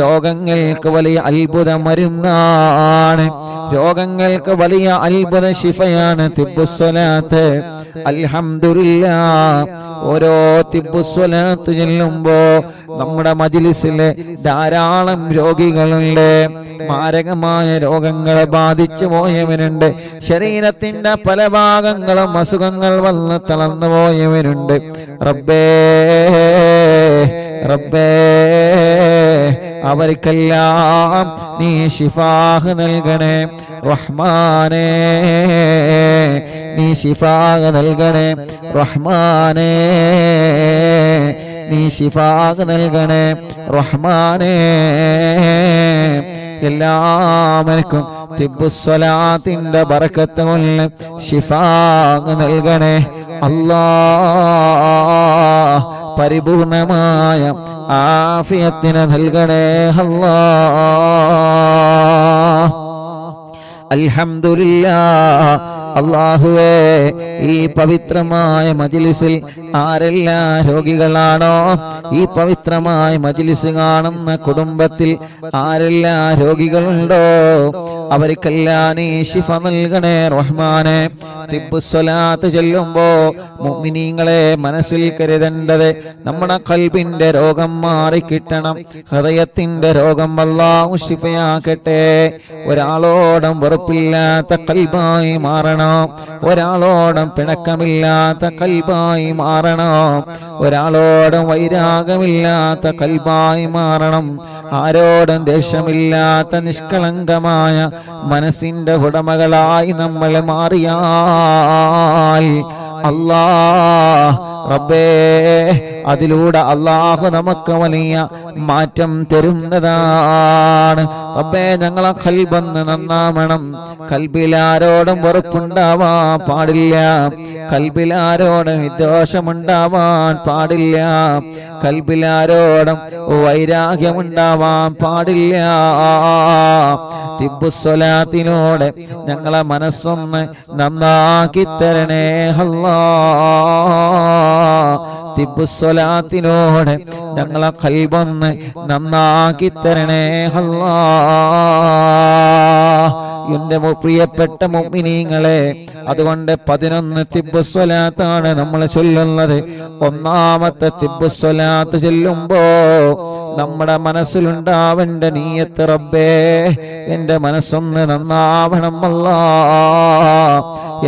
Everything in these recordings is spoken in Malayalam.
രോഗങ്ങൾക്ക് വലിയ അത്ഭുത മരുന്നാണ്, രോഗങ്ങൾക്ക് വലിയ അത്ഭുത ശിഫയാണ് തിബ്ബുസ്സലാത്ത്. അൽഹംദുലില്ലാഹ്, ഓരോ തിബ്ബുസ്സലാത്ത് ചെല്ലുമ്പോ നമ്മുടെ മജ്ലിസിലെ ധാരാളം രോഗികളുണ്ട്. മാരകമായ രോഗങ്ങളെ ബാധിച്ചു പോയവരുണ്ട്, ശരീരത്തിന്റെ പല ഭാഗങ്ങളും അസുഖങ്ങൾ വന്ന് തളർന്നു പോയവരുണ്ട്. റബ്ബേ റബ്ബേ, അവർക്കെല്ലാം നീ ശിഫാഹ് നൽകണേ റഹ്മാനേ, നീ ശിഫാഹ് നൽകണേ റഹ്മാനേ, നീ ശിഫാഹ് നൽകണേ റഹ്മാനേ. എല്ലാവർക്കും തിബ്ബുസ്സലാത്തിന്റെ ബറക്കത്ത് കൊണ്ട് ശിഫാഹ് നൽകണേ അല്ലാഹ്. പരിപൂർണമായ ആഫിയത്തിനെ നൽകണേ അല്ലാഹ്. അൽഹംദുലില്ലാഹ്. അല്ലാഹുവേ, ഈ പവിത്രമായ മജ്ലിസിൽ ആരെല്ലാം രോഗികളാണോ, ഈ പവിത്രമായ മജ്ലിസ് കാണുന്ന കുടുംബത്തിൽ ആരെല്ലാം രോഗികളുണ്ടോ, അവർക്കെല്ലാം നീ ശിഫ നൽകണേ റഹ്മാനെ. തിബ്ബുസ്സലാത്ത് ചൊല്ലുമ്പോ മുഅ്മിനീങ്ങളെ മനസ്സിൽ കരുതേണ്ടത് നമ്മുടെ ഖൽബിന്റെ രോഗം മാറിക്കിട്ടണം, ഹൃദയത്തിന്റെ രോഗം അല്ലാഹു ശിഫയാക്കട്ടെ. ഒരാളോടും വെറുപ്പില്ലാത്ത ഖൽബായി മാറണം, ഒരാളോടും പിണക്കമില്ലാത്ത ഖൽബായി മാറണം, ഒരാളോടും വൈരാഗമില്ലാത്ത ഖൽബായി മാറണം, ആരോടും ദേഷ്യമില്ലാത്ത നിഷ്കളങ്കമായ മനസ്സിന്റെ ഉടമകളായി നമ്മൾ മാറിയാൽ അല്ലാഹ് റബ്ബേ, അതിലൂടെ അല്ലാഹു നമുക്ക് വലിയ മാറ്റം തരുന്നതാണ്. റബ്ബേ, ഞങ്ങളെ ഖൽബൊന്ന് നന്നാവണം. കൽബിലാരോടും വെറുപ്പുണ്ടാവാൻ പാടില്ല, കൽബിലാരോടും വിദ്വേഷമുണ്ടാവാൻ പാടില്ല, കൽബിലാരോടും വൈരാഗ്യമുണ്ടാവാൻ പാടില്ല. തിബ്ബുസ്സലാത്തിനോട് ഞങ്ങളെ മനസ്സൊന്ന് നന്നാക്കി തരണേ അല്ലാഹ്. തിബ്ബുസ്സലാത്തിനോട് ഞങ്ങളെ ഖൽബൊന്ന് നന്നാക്കി തരണേ അല്ലാഹ്. എന്റെ പ്രിയപ്പെട്ട മുഅ്മിനീങ്ങളെ, അതുകൊണ്ട് 11 തിബ്ബുസ്സലാത്താണ് നമ്മൾ ചൊല്ലുന്നത്. ഒന്നാമത്തെ തിബ്ബുസ്സലാത്ത് ചൊല്ലുമ്പോ നമ്മുടെ മനസ്സിലുണ്ടാവേണ്ട നിയ്യത്ത്, റബ്ബേ എന്റെ മനസ്സൊന്ന് നന്നാവണം അല്ലാഹ്,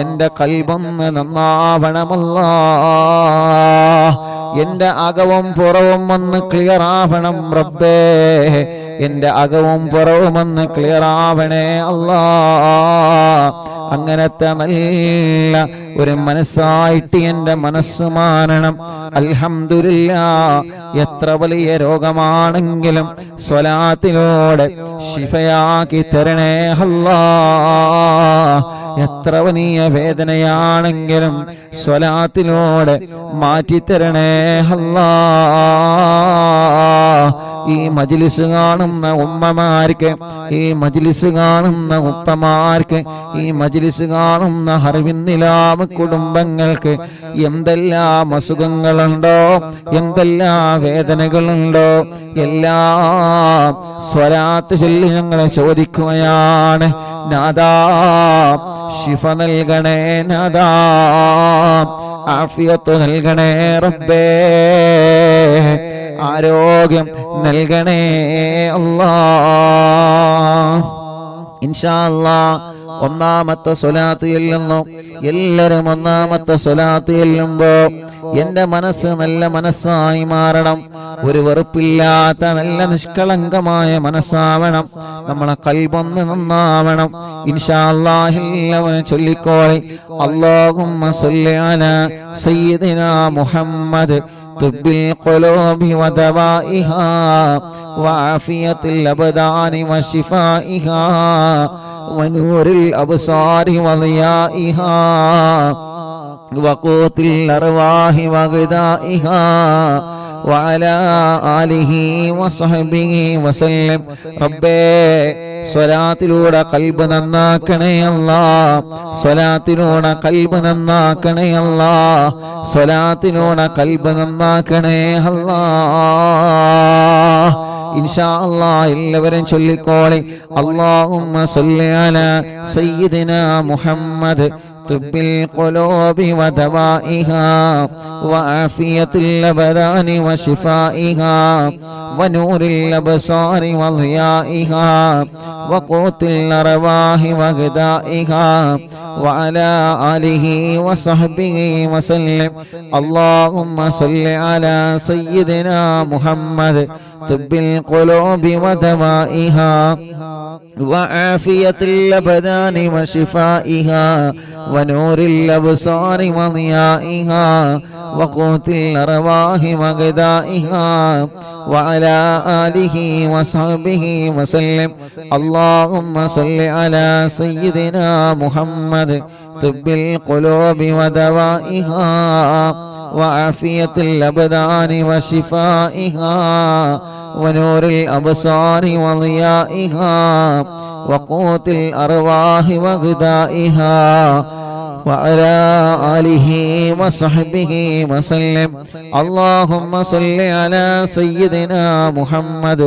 എന്റെ ഖൽബൊന്ന് നന്നാവണം അല്ലാഹ്, എന്റെ അകവും പുറവും ഒന്ന് ക്ലിയർ ആവണം റബ്ബേ, എന്റെ അകവും പുറവും ഒന്ന് ക്ലിയർ ആവണേ അല്ലാഹ്. അങ്ങനത്തെ നല്ല ഒരു മനസ്സായിട്ട് എന്റെ മനസ്സ് മാറണം. അൽഹംദുലില്ലാഹ്, എത്ര വലിയ രോഗമാണെങ്കിലും സ്വലാത്തിലൂടെ ശിഫയാക്കി തരണേ അല്ലാഹ്. എത്ര വലിയ വേദനയാണെങ്കിലും സ്വലാത്തിലൂടെ മാറ്റിത്തരണേ അല്ലാഹ്. ഈ മജ്ലിസ് കാണുന്ന ഉമ്മമാർക്ക്, ഈ മജ്ലിസ് കാണുന്ന ഉപ്പമാർക്ക്, ഈ മജ്ലിസ് കാണുന്ന ഹർവിന്നിലാമ കുടുംബങ്ങൾക്ക് എന്തെല്ലാം അസുഖങ്ങളുണ്ടോ, എന്തെല്ലാം വേദനകളുണ്ടോ, എല്ലാം സ്വലാത്ത് ചൊല്ലി ഞങ്ങളെ ചോദിക്കുകയാണ്. നാദാ ശിഫ നൽകണേ, നാദാ ആഫിയത്ത് നൽകണേ റബ്ബേ, ആരോഗ്യം നൽകണേ അല്ലാഹ്. ഇൻഷാ അല്ലാഹ് ഒന്നാമത്തെ സ്വലാത്ത് ചെല്ലുന്നു. എല്ലാവരും ഒന്നാമത്തെ സ്വലാത്ത് ചെല്ലുമ്പോ എന്റെ മനസ്സ് നല്ല മനസ്സായി മാറണം, ഒരു വെറുപ്പില്ലാത്ത നല്ല നിഷ്കളങ്കമായ മനസ്സാവണം, നമ്മളെ ഖൽബൊന്ന് നന്നാവണം. ഇൻഷാ അല്ലാഹ് എല്ലാവരും ചൊല്ലിക്കോളി. അല്ലാഹുമ്മ സ്വല്ലി അലാ സയ്യിദിനാ മുഹമ്മദ് طب القلوب ودوائها وعافية الأبدان وشفائها ونور الأبصار وضيائها وقوت الأرواح وغذائها وعلى آله وصحبه وسلم. ربي സ്വലാത്തിലൂടെ ഖൽബ് നന്നാക്കണേ അല്ലാഹ്, സ്വലാത്തിലൂടെ ഖൽബ് നന്നാക്കണേ അല്ലാഹ്, സ്വലാത്തിലൂടെ ഖൽബ് നന്നാക്കണേ അല്ലാഹ്. ഇൻഷാ അല്ലാഹ് എല്ലാവരും ചൊല്ലിക്കോളി. അല്ലാഹുമ്മ സ്വല്ലി അലാ സയ്യിദിനാ മുഹമ്മദ് طب القلوب ودوائها وعافية الأبدان وشفائها ونور الأبصار وضيائها وقوت الأرواح وغذائها وعلى آله وصحبه وسلم. اللهم صل على سيدنا محمد طب القلوب ودوائها وعافية الأبدان وشفائها ونور الأبصار وضيائها وقوت الأرواح وغذائها وعلى آله وصحبه وسلم. اللهم صل على سيدنا محمد طب القلوب ودوائها وعافية الأبدان وشفائها ونور الأبصار وضيائها وقوت الأرواح وغذائها وعلى آله وصحبه وسلم. اللهم صل على سيدنا محمد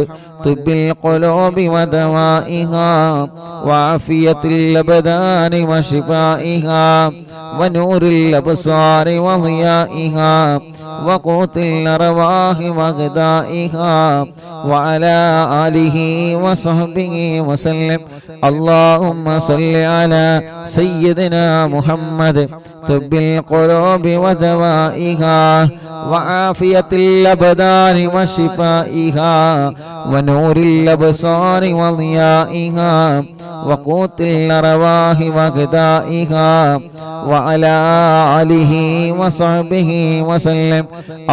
طب القلوب ودوائها وعافية الأبدان وشفائها ونور الأبصار وضيائها وقوت الأرواح وغذائها وعلى آله وصحبه وسلم. اللهم صل على سيدنا محمد طب القلوب ودوائها وعافية الأبدان وشفائها ونور الأبصار وضيائها وقوت الأرواح وغذائها وعلى آله وصحبه وسلم.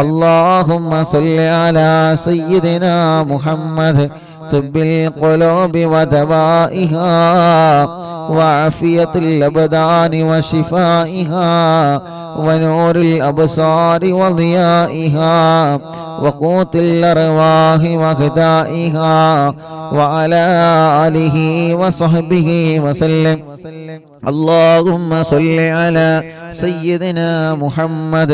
اللهم صل على سيدنا محمد طب القلوب ودوائها وعافية الأبدان وشفائها ونور الأبصار وضيائها وقوت الأرواح وغذائها وعلى آله وصحبه وسلم. اللهم صل على سيدنا محمد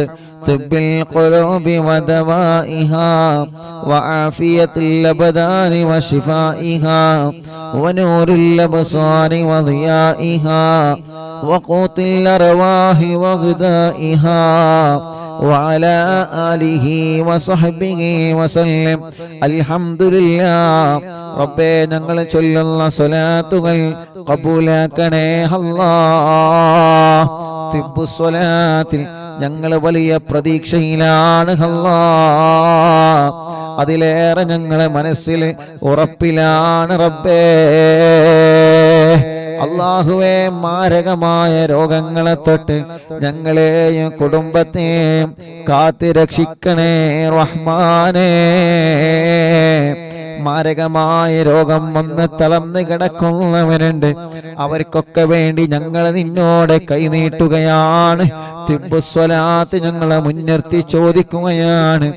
طب القلوب ودوائها وعافية الأبدان وشفائها ونور الأبصار وضيائها وقوت الأرواح وغذائها وعلى آله وصحبه وسلم. الحمد لله. റബ്ബേ, ഞങ്ങൾ ചൊല്ലുന്ന സ്വലാത്തുകൾ കബൂലാക്കണേ അല്ലാഹ്. തിബ്ബുസ്വലാത്തിൽ ഞങ്ങൾ വലിയ പ്രതീക്ഷയിലാണ് അല്ലാഹ്. അതിലേറെ ഞങ്ങളെ മനസ്സിൽ ഉറപ്പിലാണ് റബ്ബേ. അല്ലാഹുവേ, മാരകമായ രോഗങ്ങളെ തൊട്ട് ഞങ്ങളെയും കുടുംബത്തെയും കാത്തുരക്ഷിക്കണേ റഹ്മാനേ. മാരകമായ രോഗം വന്ന് തളർന്ന് കിടക്കുന്നവരുണ്ട്. അവർക്കൊക്കെ വേണ്ടി ഞങ്ങൾ നിന്നോട് കൈനീട്ടുകയാണ്. തിബ്ബുസ്വലാത്ത് ഞങ്ങളെ മുൻനിർത്തി ചോദിക്കുകയാണ്.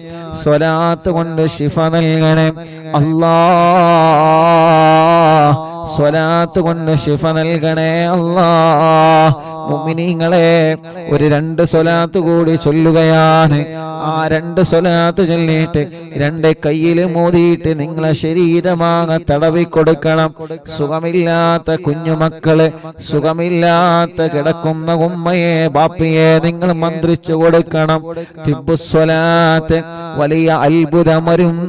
സ്വലാത്ത് കൊണ്ട് ശിഫ നൽകണേ അല്ലാഹ്. സ്വലാത്ത് കൊണ്ട് ശിഫ നൽകണേ അല്ലാഹ്. മുഅ്മിനീങ്ങളെ, ഒരു 2 സ്വലാത്ത് കൂടി ചൊല്ലുകയാണ്. ആ 2 സ്വലാത്ത് ചൊല്ലിയിട്ട് 2 കയ്യിൽ മോദിയിട്ട് നിങ്ങളെ ശരീരമാകെ തടവി കൊടുക്കണം. സുഖമില്ലാത്ത കുഞ്ഞുമക്കള്, സുഖമില്ലാത്ത കിടക്കുന്ന ഉമ്മയെ ബാപ്പയെ നിങ്ങൾ മന്ത്രിച്ചു കൊടുക്കണം. തിബ്ബുസ്വലാത്ത് വലിയ അത്ഭുതമരുന്നാണ്.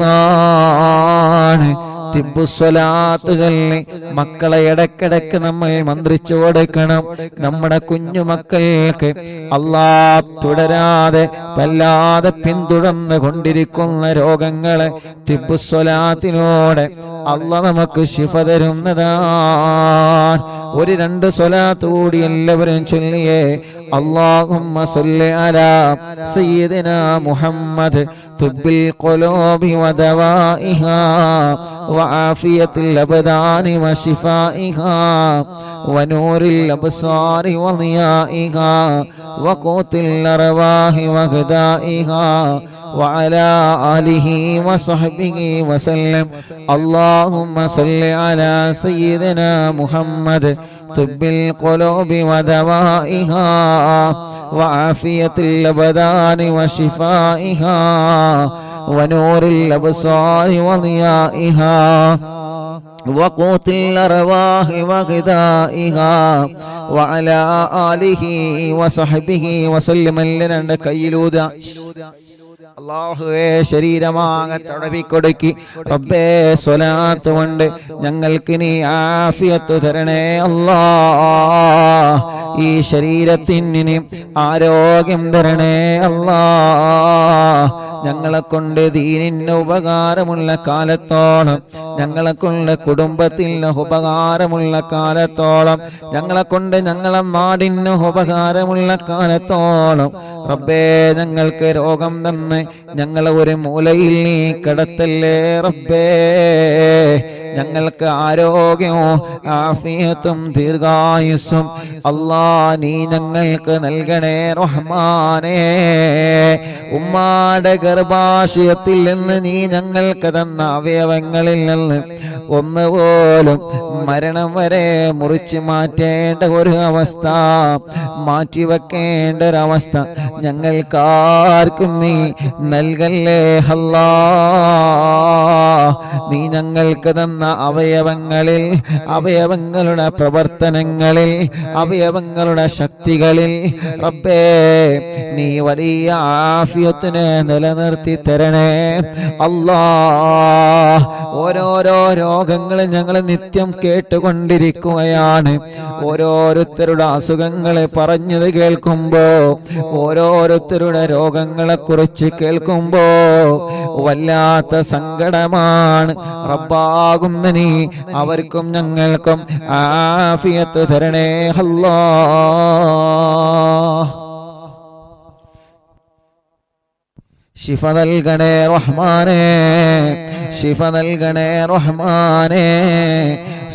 തിബ്ബുസ്വലാത്ത് ചൊല്ലി മക്കളെ ഇടക്കിടക്ക് നമ്മൾ മന്ത്രിച്ചു കൊടുക്കണം. നമ്മുടെ കുഞ്ഞുമക്കൾക്ക് അല്ലാഹ് തുടരാതെ വല്ലാതെ പിന്തുടർന്ന് കൊണ്ടിരിക്കുന്ന രോഗങ്ങളെ തിബ്ബുസ്വലാത്തിലൂടെ അല്ലാഹ് നമുക്ക് ശിഫ തരുന്നതാണ്. ഒരു 2 സ്വലാത്ത് കൂടി എല്ലാവരും ചൊല്ലിയേ. اللهم صل على سيدنا محمد طب القلوب ودوائها وعافية الأبدان وشفائها ونور الأبصار وضيائها وقوت الأرواح وغذائها وعلى آله وصحبه وسلم. اللهم صل على سيدنا محمد طب القلوب ودوائها وعافية الأبدان وشفائها ونور الأبصار وضيائها وقوت الأرواح وغذائها وعلى آله وصحبه وسلم لنا കയ്യിലൂത അല്ലാഹുവേ ശരീരമാകെ തടവിക്കൊടുക്കി റബ്ബേ സ്വലാത്ത് കൊണ്ട് ഞങ്ങൾക്ക് നീ ആഫിയത്ത് തരണേ അല്ലാഹ് ഈ ശരീരത്തിന് ആരോഗ്യം തരണേ അല്ലാഹ് ഞങ്ങളെ കൊണ്ട് ദീനിന് ഉപകാരമുള്ള കാലത്തോളം ഞങ്ങളെ കൊണ്ട് കുടുംബത്തിന് ഉപകാരമുള്ള കാലത്തോളം ഞങ്ങളെ കൊണ്ട് ഞങ്ങളെ നാടിന് ഉപകാരമുള്ള കാലത്തോളം റബ്ബേ ഞങ്ങൾക്ക് രോഗം തന്ന് ഞങ്ങളെ ഒരു മൂലയിൽ നീ കിടത്തല്ലേ റബ്ബേ ഞങ്ങൾക്ക് ആരോഗ്യവും ആഫിയത്തും ദീർഘായുസ്സും അല്ലാ നീ ഞങ്ങൾക്ക് നൽകണേ റഹ്മാനേ ഉമ്മാടെ ഗർഭാശയത്തിൽ നിന്ന് നീ ഞങ്ങൾക്ക് തന്ന അവയവങ്ങളിൽ നിന്ന് ഒന്നുപോലും മരണം വരെ മുറിച്ച് മാറ്റേണ്ട ഒരു അവസ്ഥ മാറ്റിവെക്കേണ്ട ഒരവസ്ഥ ഞങ്ങൾക്കാർക്കും നീ നൽകല്ലേ അല്ലാ നീ ഞങ്ങൾക്ക് തന്ന അവയവങ്ങളിൽ അവയവങ്ങളുടെ പ്രവർത്തനങ്ങളിൽ അവയവങ്ങളുടെ ശക്തികളിൽ റബ്ബേ നീ വലിയ ആഫിയത്തിനെ നിലനിർത്തി തരണേ അല്ലാഹ് ഓരോരോ രോഗങ്ങൾ ഞങ്ങൾ നിത്യം കേട്ടുകൊണ്ടിരിക്കുകയാണ് ഓരോരുത്തരുടെ അസുഖങ്ങളെ പറഞ്ഞത് കേൾക്കുമ്പോ ഓരോരുത്തരുടെ രോഗങ്ങളെ കുറിച്ച് കേൾക്കുമ്പോ വല്ലാത്ത സങ്കടമാണ് റബ്ബാകുന്ന നീ അവർക്കും ഞങ്ങൾക്കും ആഫിയത്ത് തരണേ അല്ലാഹ് ശിഫ നൽകണേ റഹ്മാനേ ശിഫ നൽകണേ റഹ്മാനേ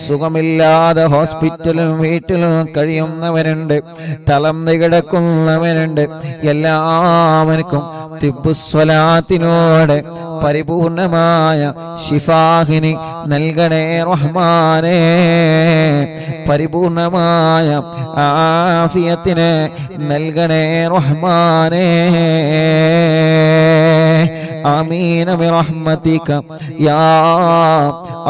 സുഖമില്ലാതെ ഹോസ്പിറ്റലും വീട്ടിലും കഴിയുന്നവരുണ്ട് തളർന്നു കിടക്കുന്നവരുണ്ട് എല്ലാവർക്കും തിബ്ബുസ്വലാത്തിനോട് പരിപൂർണമായ ശിഫാഹിനി നൽകണേ റഹ്മാനേ പരിപൂർണമായ ആഫിയത്തിനെ നൽകണേ റഹ്മാനേ ആമീൻ ബിറഹ്മതിക യാ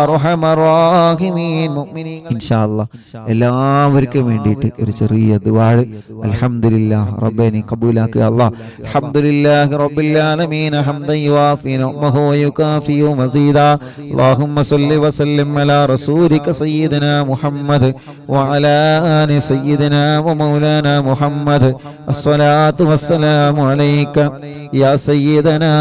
അർഹമർ റഹീമീൻ മുഅ്മിനീൻ ഇൻഷാ അല്ലാഹ് എല്ലാവർക്കും വേണ്ടിയിട്ട് ഒരു ചെറിയ ദുആ അൽഹംദുലില്ലാഹ് റബ്ബേ നീ ഖബൂലാക്കുക അല്ലാഹ് അൽഹംദുലില്ലാഹി റബ്ബിൽ ആലമീൻ ഹംദൻ യുവാഫി നിഅമഹു വയുകാഫി മസീദാ അല്ലാഹുമ്മ സ്വല്ലി വസല്ലിം അലാ റസൂലിക സയ്യിദിനാ മുഹമ്മദ് വഅലാ ആലി സയ്യിദിനാ വമൗലാനാ മുഹമ്മദ് അസ്സലാത്തു വസ്സലാമു അലൈക യാ സയ്യിദനാ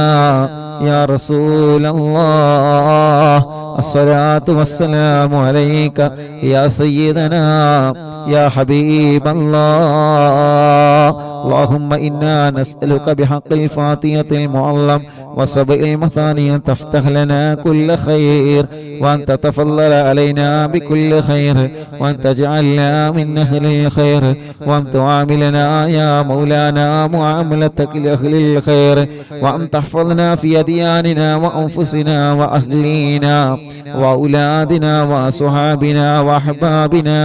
يا رسول الله الصلاة والسلام عليك يا سيدنا يا حبيب الله اللهم إنا نسألك بحق الفاتحة المعلم وسبع المثاني تفتح لنا كل خير وأن تتفضل علينا بكل خير وأن تجعلنا من أهل الخير وأن تعاملنا يا مولانا معاملتك لأهل الخير وأن تحفظنا في أدياننا وأنفسنا وأهلينا وأولادنا وصحابنا وأحبابنا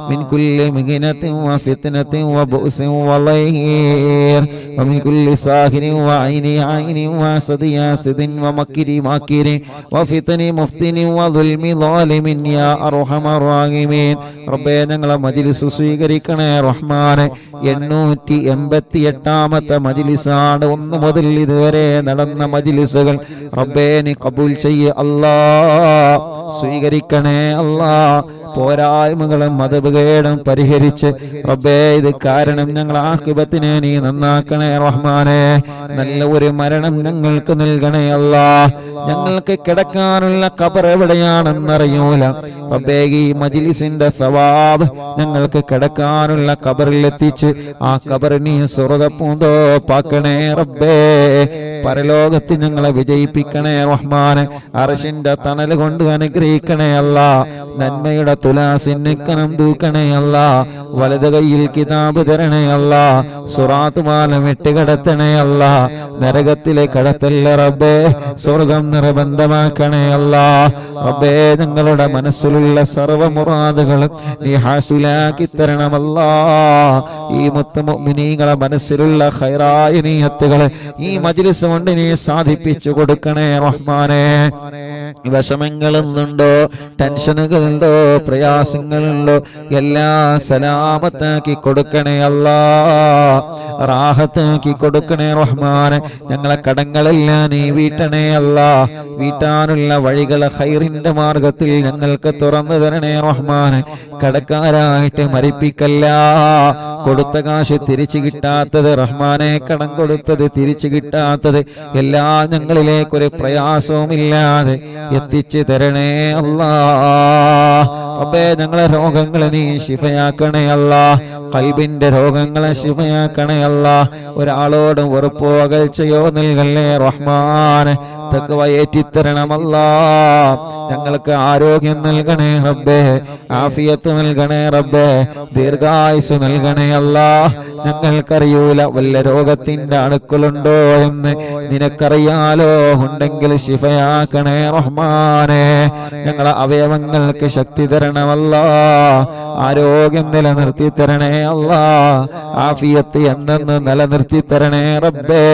من كل مهنة وفتنة وبؤس وضير ومن كل ساهر وعين عين وحسد حاسد ومكر ماكر وفتن مفتن وظلم ظالم يا أرحم الراحمين ربنا ഞങ്ങളെ മജ്ലിസ് സ്വീകരിക്കണേ റഹ്മാനെ 888ാമത്തെ മജ്ലിസാണ് ഒന്ന് മുതൽ ഇതുവരെ നടന്ന മജ്ലിസുകൾ റബ്ബേ നീ കബൂൽ ചെയ്യ് അല്ലാഹ് സ്വീകരിക്കണേ അല്ലാഹ് പോരായ്മകളും മതഭേദം പരിഹരിച്ച് റബ്ബേ ഇത് കാരണം ഞങ്ങൾ ആഖിബത്തിനെ നീ നന്നാക്കണേ റഹ്മാനെ നല്ല ഒരു മരണം ഞങ്ങൾക്ക് നൽകണേ അല്ലാഹ് ഞങ്ങൾക്ക് കിടക്കാനുള്ള ഖബർ എവിടെയാണെന്നറിയൂല റബ്ബേ ഈ മജ്ലിസിന്റെ സവാബ് ഞങ്ങൾക്ക് കിടക്കാനുള്ള ഖബറിൽ എത്തിച്ച് ആ ഖബർ നീ സ്വർഗ്ഗപൂന്തോപ്പാക്കണേ റബ്ബേ പരലോകത്ത് ഞങ്ങളെ വിജയിപ്പിക്കണേ റഹ്മാനെ അർശിന്റെ തണൽ കൊണ്ട് അനുഗ്രഹിക്കണേ അനുഗ്രഹിക്കണേ അല്ല. നന്മയുടെ തുലാസിന് കനം തൂക്കണേ അല്ല. വലത് കൈയിൽ കിതാബ് തരണേ അല്ല. സുറാത്ത് പാലം ഇട്ടുകടത്തണേ അല്ല. നരകത്തിലെ കടത്തല്ല റബ്ബേ, സ്വർഗം നിർബന്ധമാക്കണേ അല്ല. റബ്ബേ, ഞങ്ങളുടെ മനസ്സിലുള്ള സർവ്വ മുറാദുകളും നീ ഹാസിലാക്കി തരണമല്ല. ഈ മുഅ്മിനീങ്ങളെ മനസ്സിലുള്ള ഖൈറായ നിയത്തുകൾ ഈ മജ്ലിസ് കൊണ്ട് നീ സാധിപ്പിച്ചു കൊടുക്കണേ റഹ്മാനേ. വിഷമങ്ങളുണ്ടോ, ടെൻഷനുകളുണ്ടോ, പ്രയാസങ്ങളുണ്ടോ, എല്ലാം സലാമത്താക്കി കൊടുക്കണേ അല്ലാ, റാഹത്താക്കി കൊടുക്കണേ റഹ്മാനെ. ഞങ്ങളെ കടങ്ങളെല്ലാം നീ വീട്ടണേ അല്ലാ. വീട്ടാനുള്ള വഴികളെ ഖൈറിന്റെ മാർഗത്തിൽ ഞങ്ങൾക്ക് തുറന്നു തരണേ റഹ്മാനെ. കടക്കാരായിട്ട് മരിപ്പിക്കല്ല. കൊടുത്ത കാശ് തിരിച്ചു കിട്ടാത്തത് റഹ്മാനെ, കടം കൊടുത്തത് തിരിച്ചു കിട്ടാത്തത് എല്ലാം ഞങ്ങളിലേക്കൊരു പ്രയാസവുമില്ലാതെ എത്തിച്ചു തരണേ അല്ലാ. റബ്ബേ, ഞങ്ങളെ രോഗങ്ങളെ നീ ശിഫയാക്കണേ അല്ലാ. ഖൽബിന്റെ രോഗങ്ങളെ ശിഫയാക്കണേ അല്ലാ. ഒരാളോടും വെറുപ്പോ അകൽച്ചയോ നൽകല്ലേ റഹ്മാനെ. തഖ്വ ഏറ്റിത്തരണമല്ലാ. ഞങ്ങൾക്ക് ആരോഗ്യം നൽകണേ റബ്ബേ, ആഫിയത്ത് നൽകണേ റബ്ബേ, ദീർഘായുസ് നൽകണേ അല്ലാ. ഞങ്ങൾക്കറിയൂല വല്ല രോഗത്തിന്റെ അണുക്കളുണ്ടോ എന്ന്, നിനക്കറിയാലോ. ഉണ്ടെങ്കിൽ ശിഫയാക്കണേ റഹ്മാനെ. ഞങ്ങളെ അവയവങ്ങൾക്ക് ശക്തി തരണമല്ലാ. ആരോഗ്യം നിലനിർത്തി തരണേ അല്ലാ. ആഫിയത്ത് എന്നെന്ന് നിലനിർത്തി തരണേ റബ്ബേ.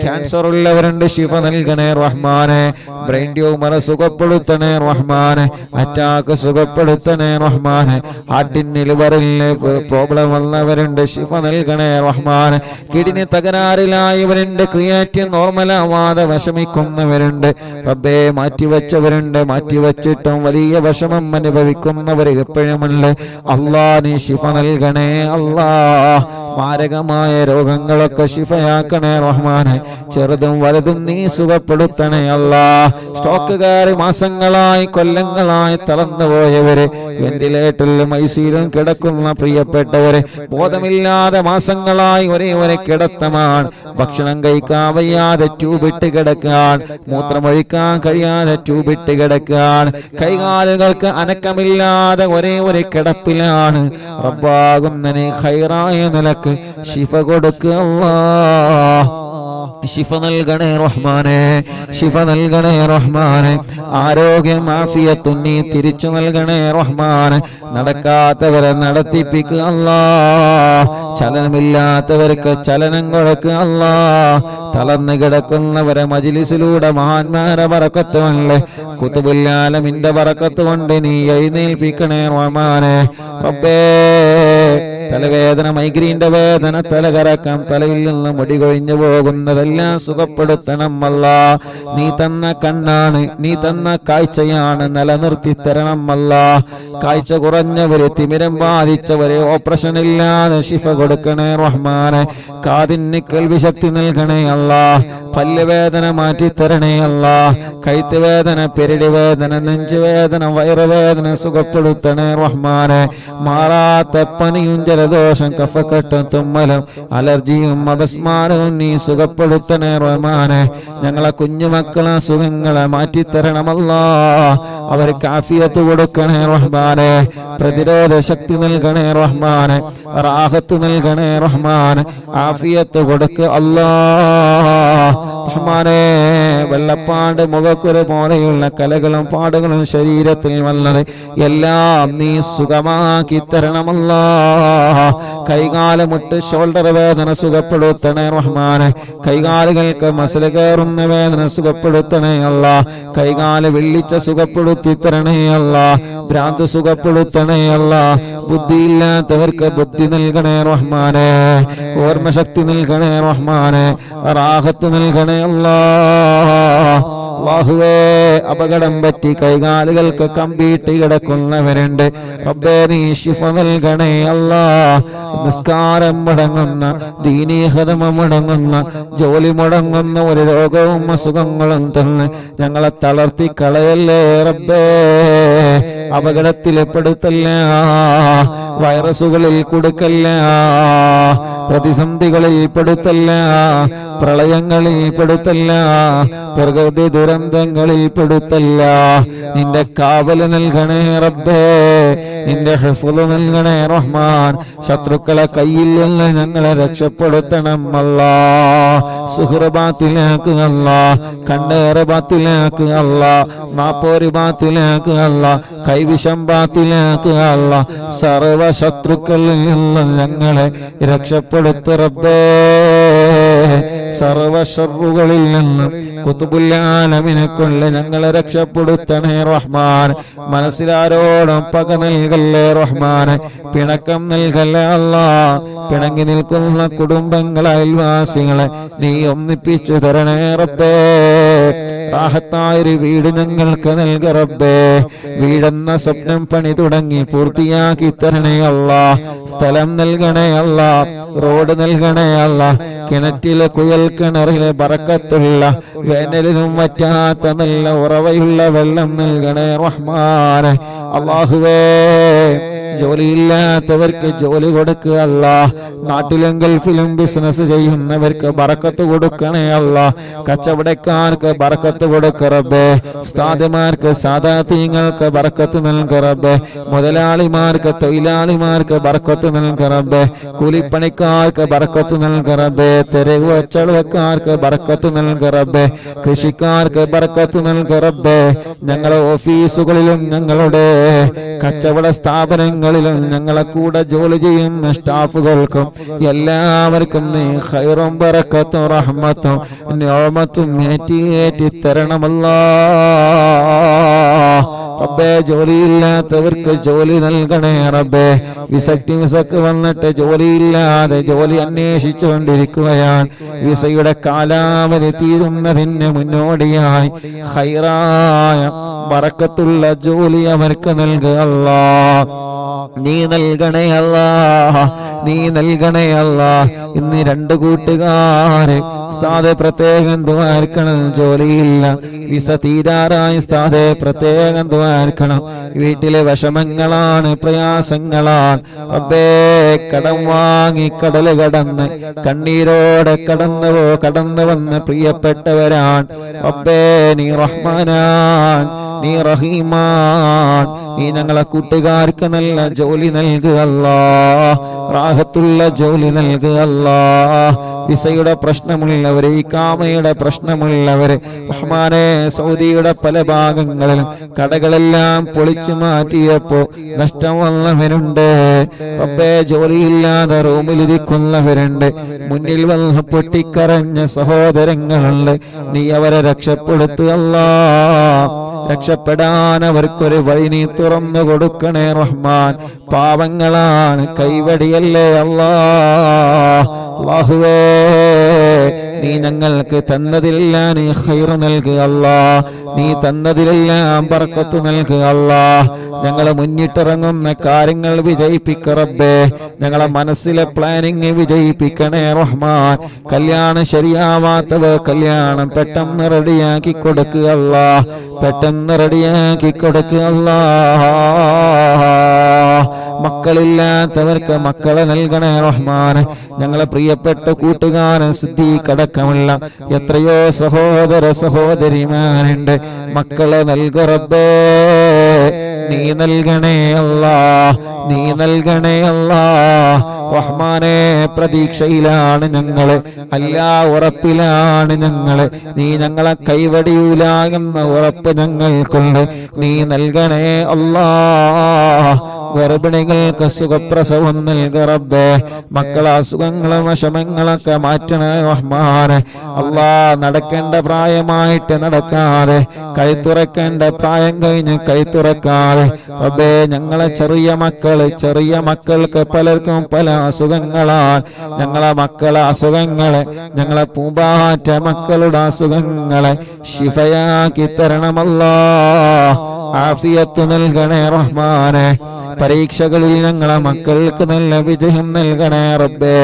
ക്യാൻസർ ഉള്ളവരുണ്ട്, ശിഫ നൽകണേ റഹ്മാനെ. ബ്രെയിൻ ട്യൂമർ സുഖപ്പെടുത്തണേ റഹ്മാനെ. അറ്റാക്ക് സുഖപ്പെടുത്തണേ റഹ്മാനെ. ഹാർട്ടിന് ലിവറിന് പ്രോബ്ലം വന്നവരുണ്ട്, ശിഫ നൽകണേ റഹ്മാനെ. കിഡ്നി തകരാറിലായവരുണ്ട്, ക്രിയാറ്റിൻ നോർമലാവാതെ വിഷമിക്കുന്നവരുണ്ട് റബ്ബേ. മാറ്റിവെച്ചവരുണ്ട്, മാറ്റിവെച്ചിട്ടും വലിയ വിഷമം അനുഭവിക്കുന്നവർ എപ്പോഴുമുണ്ട്. അല്ലാ, നീ ശിഫ നൽകണേ അല്ലാ. മാരകമായ രോഗങ്ങളൊക്കെ ശിഫയാക്കണേ റഹ്മാനെ. ചെറുതും വലുതും നീ സുഖപ്പെടുത്തണേ അല്ലാ. സ്റ്റോക്കുകാർ മാസങ്ങളായി കൊല്ലങ്ങളായി തളർന്നുപോയവര്, വെന്റിലേറ്ററിലും ഐസിയിലും കിടക്കുന്ന പ്രിയപ്പെട്ടവര്, ബോധമില്ലാതെ മാസങ്ങളായി ഒരേ കിടത്തമാണ്. ഭക്ഷണം കഴിക്കാൻ വയ്യാതെ ട്യൂബിട്ട് കിടക്കാൻ, മൂത്രമൊഴിക്കാൻ കഴിയാതെ ട്യൂബിട്ട് കിടക്കാൻ, കൈകാലുകൾക്ക് അനക്കമില്ലാതെ ഒരേ കിടപ്പിലാണ്. റബ്ബാകുന്ന നീ ഖൈറായ നിലക്ക് ശിഫ കൊടുക്കുക അല്ലാഹ്. ശിഫ നൽകണേ റഹ്മാനെ, ശിഫ നൽകണേ റഹ്മാനെ. ആരോഗ്യം ആഫിയത്തും നീ തിരിച്ചു നൽകണേ റഹ്മാനെ. നടക്കാത്തവരെ നടത്തിപ്പിക്കുക അല്ലാഹ്. ചലനമില്ലാത്തവർക്ക് ചലനം കൊടുക്കുക അല്ലാഹ്. തളർന്നു കിടക്കുന്നവരെ മജ്ലിസിലൂടെ മഹാന്മാരെ ബറക്കത്ത് കൊണ്ട്, ഖുതുബുൽ ആലമിന്റെ ബറക്കത്ത് കൊണ്ട് നീ എഴുന്നേൽപ്പിക്കണേ റഹ്മാനെ. റബ്ബേ, തലവേദന, മൈഗ്രീന്റെ വേദന, തലകറക്കം, തലയിൽ നിന്ന് മുടി കൊഴിഞ്ഞു പോകുന്നതെല്ലാം സുഖപ്പെടുത്തണം അല്ലാ. നീ തന്ന കണ്ണാണ്, നീ തന്ന കാഴ്ചയാണ്, നിലനിർത്തി തരണം അല്ലാ. കാഴ്ച കുറഞ്ഞവര്, തിമിരം ബാധിച്ചവര്, ഓപ്പറേഷൻ ഇല്ലാതെ ശിഫ കൊടുക്കണേ റഹ്മാനെ. കാതിന് കേൾവി ശക്തി നൽകണേ അല്ലാ. പല്ലുവേദന മാറ്റി തരണേ അല്ലാ. കൈത്ത് വേദന, പെരടി വേദന, നെഞ്ചുവേദന, വയറുവേദന സുഖപ്പെടുത്തണേ റഹ്മാനെ. മാറാത്ത പനിയും ജലദോഷം, കഫക്കെട്ടും, തുമ്മലും, അലർജിയും, അപസ്മാരവും നീ സുഖപ്പെടുത്തണേ റഹ്മാനെ. ഞങ്ങളെ കുഞ്ഞുമക്കളെ സുഖങ്ങളെ മാറ്റിത്തരണമല്ലാ. അവർക്ക് ആഫിയത്ത് കൊടുക്കണേ റഹ്മാനെ. പ്രതിരോധ ശക്തി നൽകണേ റഹ്മാനെ. റാഹത്ത് നൽകണേ റഹ്മാനെ. ആഫിയത്ത് കൊടുക്ക അല്ലാ റഹ്മാനെ. വെള്ളപ്പാട്, മുഖക്കുരു പോലെയുള്ള കലകളും പാടുകളും ശരീരത്തിൽ വന്നത് എല്ലാം നീ സുഖമാക്കി തരണമല്ലാ. കൈകാല് മുട്ട്, ഷോൾഡർ വേദന സുഖപ്പെടുത്തണേ റഹ്മാനെ. കൈകാലുകൾക്ക് മസിൽ കയറുന്ന വേദന സുഖപ്പെടുത്തണേ അല്ലാ. കൈകാല് വെള്ളിച്ച സുഖപ്പെടുത്തി തരണേ അല്ലാ. ഭ്രാന്ത് സുഖപ്പെടുത്തണേ അല്ലാ. ബുദ്ധിയില്ലാത്തവർക്ക് ബുദ്ധി നൽകണേ റഹ്മാനെ. ഓർമ്മശക്തി നൽകണേ റഹ്മാനെ. റാഹത്ത് നൽകണേ അല്ലാ. അല്ലാഹുവേ, അപകടം പറ്റി കൈകാലുകൾക്ക് കമ്പിയിട്ട് കിടക്കുന്നവരുണ്ട് റബ്ബേ, നീ ശിഫ നൽകണേ അല്ലാ. നിസ്കാരം മുടങ്ങുന്ന, ദീനീ ഖദമം മുടങ്ങുന്ന, ജോലി മുടങ്ങുന്ന ഒരു രോഗവും അസുഖങ്ങളും തന്ന് ഞങ്ങളെ തളർത്തി കളയല്ലേ റബ്ബേ. അപകടത്തിൽ പെടുത്തല്ല, വൈറസുകളിൽ കൊടുക്കല്ല, പ്രതിസന്ധികളിൽ പെടുത്തല്ല, പ്രളയങ്ങളിൽ പെടുത്തല്ല, പ്രകൃതി ദുരന്തങ്ങളിൽ പെടുത്തല്ല. നിന്റെ കാവല് നൽകണേ റബ്ബേ, നിന്റെ ഹിഫ്ള് നൽകണേ റഹ്മാൻ. ശത്രുക്കളെ കയ്യിൽ നിന്ന് ഞങ്ങളെ രക്ഷപ്പെടുത്തണം അല്ലാ. സുഹൃ ബാത്തിലാക്ക് അല്ലാ, കണ്ണേറ് ബാത്തിലാക്ക് അല്ലാ, നാപ്പോര് ബാത്തിലാക്ക് അല്ലാ, കൈവിഷം ബാത്തിലാക്ക് അല്ലാ. സർവ ശത്രുക്കളിൽ നിന്ന് ഞങ്ങളെ രക്ഷപ്പെടുത്ത റബ്ബേ. സർവ ശർറുകളിൽ നിന്ന് ഖുതുബുൽ ആലമിനെ കൊണ്ട് ഞങ്ങളെ രക്ഷപ്പെടുത്തണേ റഹ്മാൻ. മനസ്സിലാരോടും പക നൽകല്ലേ റഹ്മാൻ, പിണക്കം നൽകല്ലേ അല്ലാ. പിണങ്ങി നിൽക്കുന്ന കുടുംബങ്ങളെ, അയൽവാസികളെ നീ ഒന്നിപ്പിച്ചു തരണേ റബ്ബേ. റാഹത്തായൊരു വീട് ഞങ്ങൾക്ക് നൽക റബ്ബേ. വീടെന്ന സ്വപ്നം പണി തുടങ്ങി പൂർത്തിയാക്കി തരണേ അല്ലാ. സ്ഥലം നൽകണേ അല്ലാ, റോഡ് നൽകണേ അല്ലാ. കിണറ്റിലെ കുയൽ കിണറിലെ ബറക്കത്തുള്ള, വേനലിനും വറ്റാത്ത നല്ല ഉറവയുള്ള വെള്ളം നൽകണേ റഹ്മാനെ. അല്ലാഹുവേ, ജോലിയില്ലാത്തവർക്ക് ജോലി കൊടുക്കുക അല്ലാ. നാട്ടിലും ഗൾഫിലും ബിസിനസ് ചെയ്യുന്നവർക്ക് ബറക്കത്ത് കൊടുക്കണേ അല്ലാ. കച്ചവടക്കാർക്ക് ബറക്കത്ത് കൊടുക്ക റബ്ബേ. ഉസ്താദുമാർക്ക് സാദാതീങ്ങൾക്ക് ബറക്കത്ത് നൽക റബ്ബേ. മുതലാളിമാർക്ക് തൊഴിലാളിമാർക്ക് ബറക്കത്ത് നൽക റബ്ബേ. കൂലിപ്പണിക്കാർക്ക് ബറക്കത്ത് നൽക റബ്ബേ. തെരുവ് കച്ചവടക്കാർക്ക് ബറക്കത്ത് നൽക റബ്ബേ. കൃഷിക്കാർക്ക് ബറക്കത്ത് നൽക റബ്ബേ. ഞങ്ങളെ ഓഫീസുകളിലും ഞങ്ങളുടെ കച്ചവട സ്ഥാപനങ്ങളിലും ഞങ്ങളെ കൂടെ ജോലി ചെയ്യുന്ന സ്റ്റാഫുകൾക്കും എല്ലാവർക്കും നീ ഖൈറും ബറക്കത്തും റഹ്മത്തും നിഅമത്തും ഏറ്റി തരണമല്ലാ. റബ്ബേ, ജോലിയില്ലാത്തവർക്ക് ജോലി നൽകണേ റബ്ബേ. വിസക്ക് വന്നിട്ട് ജോലിയില്ലാതെ ജോലി അന്വേഷിച്ചുകൊണ്ടിരിക്കുകയാണ്. വിസയുടെ കാലാവധി തീരുന്നതിന് മുന്നോടിയായി ഖൈറായ ബറക്കത്തുള്ള ജോലി അവർക്ക് നൽകുക അല്ലാ. നീ നൽകണേ അല്ലാ, നീ നൽകണേ അല്ലാ. ഇന്ന് രണ്ട് കൂട്ടുകാര് ഉസ്താദെ പ്രത്യേകം ദുആർക്കണം, ജോലിയില്ല, വിസ തീരാറായി ഉസ്താദെ പ്രത്യേകം ദുആർക്കണം. വീട്ടിലെ വിഷമങ്ങളാണ്, പ്രയാസങ്ങളാണ് റബ്ബേ. കടം വാങ്ങി കടല് കടന്ന് കണ്ണീരോടെ കടന്നു വന്ന് പ്രിയപ്പെട്ടവരാണ് റബ്ബേ. നീ റഹ്മാനാൻ, നീ റഹീമാൻ. നീ ഞങ്ങളെ കൂട്ടുകാർക്ക് നല്ല ജോലി നൽകുക അല്ലാ, റാഹത്തുള്ള ജോലി നൽകുക അല്ലാ. വിസയുടെ പ്രശ്നമുള്ളവര്, ഇഖാമയുടെ പ്രശ്നമുള്ളവര് റഹ്മാനെ, സൗദിയുടെ പല ഭാഗങ്ങളിലും കടകളെല്ലാം പൊളിച്ചു മാറ്റിയപ്പോ നഷ്ടം വന്നവരുണ്ട് റബ്ബേ. ജോലിയില്ലാതെ റൂമിലിരിക്കുന്നവരുണ്ട്. മുന്നിൽ വന്ന് പൊട്ടിക്കരഞ്ഞ സഹോദരങ്ങളുണ്ട്. നീ അവരെ രക്ഷപ്പെടുത്തുക അല്ലാ. രക്ഷപ്പെടാൻ അവർക്കൊരു വഴി നീ തുറന്നു കൊടുക്കണേ റഹ്മാൻ. പാവങ്ങളാണ്, കൈവടിയല്ലേ അല്ലാ. അല്ലാഹുവേ, നീ ഞങ്ങൾക്ക് തന്നതിലെല്ലാം നീ ഖൈർ നൽകുക അല്ലാ. നീ തന്നതിലെല്ലാം ബർക്കത്ത് നൽകുക അല്ലാ. ഞങ്ങളെ മുന്നിട്ടിറങ്ങുന്ന കാര്യങ്ങൾ വിജയിപ്പിക്ക റബ്ബേ. ഞങ്ങളെ മനസ്സിലെ പ്ലാനിങ് വിജയിപ്പിക്കണേ റഹ്മാൻ. കല്യാണം ശരിയാവാത്തവർ കല്യാണം പെട്ടെന്ന് റെഡിയാക്കി കൊടുക്കുക അല്ലാ, പെട്ടെന്ന് റെഡിയാക്കി കൊടുക്കുക അല്ലാ. മക്കളില്ലാത്തവർക്ക് മക്കളെ നൽകണേ റഹ്മാൻ. ഞങ്ങളെ പ്രിയപ്പെട്ട കൂട്ടുകാരൻ സിദ്ദീഖ് അടക്കമുള്ള എത്രയോ സഹോദര സഹോദരിമാരുണ്ട്. മക്കളെ നൽക റബ്ബേ. നീ നൽകണേ അല്ലാ, നീ നൽകണേ അല്ലാ. റഹ്മാനെ, പ്രതീക്ഷയിലാണ് ഞങ്ങള്, അല്ലാ ഉറപ്പിലാണ് ഞങ്ങള്. നീ ഞങ്ങളെ കൈവടിയൂല എന്ന ഉറപ്പ് ഞങ്ങൾക്കുണ്ട്. നീ നൽകണേ അല്ലാ. ഗർഭിണികൾക്ക് സുഖപ്രസവം നൽക റബ്ബേ. മക്കളെ അസുഖങ്ങളും വിഷമങ്ങളൊക്കെ മാറ്റണേ റഹ്മാനെ. അല്ലാ, നടക്കേണ്ട പ്രായമായിട്ട് നടക്കാതെ, കൈത്തുറക്കേണ്ട പ്രായം കഴിഞ്ഞ് കൈത്തുറക്കാതെ റബ്ബേ, ഞങ്ങളെ ചെറിയ മക്കൾക്ക് പലർക്കും പല അസുഖങ്ങളാണ്. ഞങ്ങളെ മക്കളെ അസുഖങ്ങളെ, ഞങ്ങളെ പൂമ്പാറ്റ മക്കളുടെ അസുഖങ്ങളെ ശിഫയാക്കി തരണമല്ലാ. ആഫിയത്ത് നൽകണേ റഹ്മാനെ. പരീക്ഷകളിൽ ഞങ്ങളെ മക്കൾക്ക് നല്ല വിജയം നൽകണേ റബ്ബേ.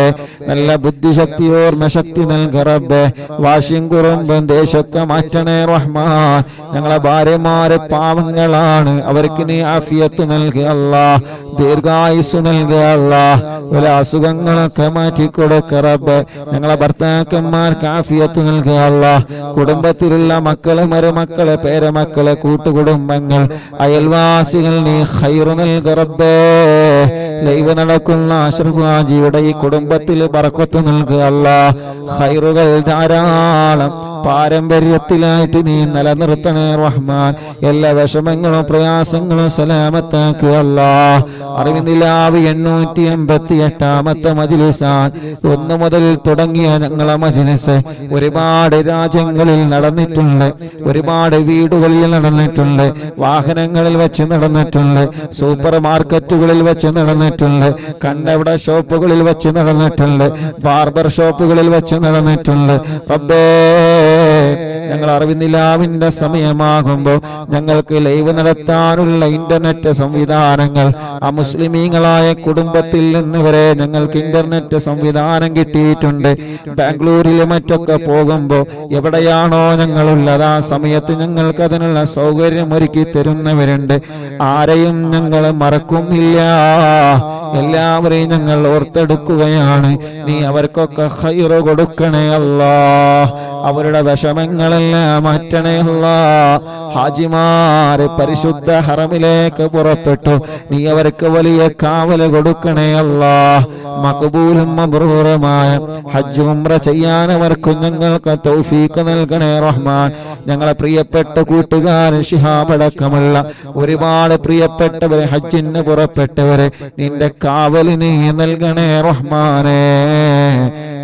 നല്ല ബുദ്ധിശക്തി, ഓർമ്മശക്തി നൽക റബ്ബേ. വാശിയും കുറുമ്പും ദേശമൊക്കെ മാറ്റണേ റഹ്മാൻ. ഞങ്ങളെ ഭാര്യമാരെ പാവങ്ങളാണ്, അവർക്ക് നീ ആഫിയത്ത് നൽകുക അല്ലാ. ദീർഘായുസ് നൽകുക അല്ലാഹ്. വല്ല അസുഖങ്ങളൊക്കെ മാറ്റിക്കൊടുക്ക റബ്ബേ. ഞങ്ങളെ ഭർത്താക്കന്മാർക്ക് ആഫിയത്ത് നൽകുക അല്ലാഹ്. കുടുംബത്തിലുള്ള മക്കള്, മരുമക്കള്, പേരമക്കള്, കൂട്ടുകുടുംബങ്ങൾ, അയൽവാസികൾ നീ ഖൈറ് നൽകുക റബ്ബേ. ലൈവ് നടക്കുന്ന അഷ്റഫ് ഹാജിയുടെ ഈ കുടുംബത്തിൽ ബർക്കത്ത് നൽകുക അല്ലാഹ്. ഖൈറുകൾ ധാരാളം പാരമ്പര്യത്തിലായിട്ട് നീ നിലനിർത്തണേ റഹ്മാൻ. എല്ലാ വിഷമങ്ങളും പ്രയാസങ്ങളും സലാമത്താക്കുക അല്ലാഹ്. അറിവിനിലാവ് 888 മജ്‌ലിസാണ്. 1 മുതൽ തുടങ്ങിയ ഞങ്ങളെ മജ്‌ലിസ് ഒരുപാട് രാജ്യങ്ങളിൽ നടന്നിട്ടുണ്ട്, ഒരുപാട് വീടുകളിൽ നടന്നിട്ടുണ്ട്, വാഹനങ്ങളിൽ വെച്ച് നടന്നിട്ടുണ്ട്, സൂപ്പർ മാർക്കറ്റുകളിൽ വെച്ച് നടന്നിട്ടുണ്ട്, കണ്ണവിട ഷോപ്പുകളിൽ വെച്ച് നടന്നിട്ടുണ്ട്, ബാർബർ ഷോപ്പുകളിൽ വെച്ച് നടന്നിട്ടുണ്ട്. റബ്ബേ, ഞങ്ങൾ അറിവിനിലാവിന്റെ സമയമാകുമ്പോൾ ഞങ്ങൾക്ക് ലൈവ് നടത്താനുള്ള ഇന്റർനെറ്റ് സംവിധാനങ്ങൾ മുസ്ലിമീങ്ങളായ കുടുംബത്തിൽ നിന്ന് വരെ ഞങ്ങൾക്ക് ഇന്റർനെറ്റ് സംവിധാനം കിട്ടിയിട്ടുണ്ട്. ബാംഗ്ലൂരിൽ മറ്റൊക്കെ പോകുമ്പോൾ എവിടെയാണോ ഞങ്ങളുള്ളത് ആ സമയത്ത് ഞങ്ങൾക്ക് അതിനുള്ള സൗകര്യം ഒരുക്കി തരുന്നവരുണ്ട്. ആരെയും ഞങ്ങൾ മറക്കുന്നില്ല, എല്ലാവരെയും ഞങ്ങൾ ഓർത്തെടുക്കുകയാണ്. നീ അവർക്കൊക്കെ ഖൈറ് കൊടുക്കണേ അല്ലാഹ്. അവരുടെ വിഷമങ്ങളെല്ലാം മാറ്റണേ അല്ലാഹ്. ഹാജിമാരെ പരിശുദ്ധ ഹറമിലേക്ക് പുറപ്പെട്ടു, നീ അവർക്ക് വലിയ കാവല് കൊടുക്കണേ അല്ലാഹ്. മഖബൂലും മബ്റൂറുമായ ഹജ്ജ് ഉംറ ചെയ്യാൻ അവർക്ക് ഞങ്ങൾക്ക് തൗഫീഖ് നൽകണേ റഹ്മാൻ. ഞങ്ങളെ പ്രിയപ്പെട്ട കൂട്ടുകാരൻ ശിഹാബ് അടക്കമുള്ള ഒരുപാട് പ്രിയപ്പെട്ടവരെ ഹജ്ജിന് പുറപ്പെട്ടവരെ നിന്റെ കാവല് നീ നൽകണേ റഹ്മാനേ.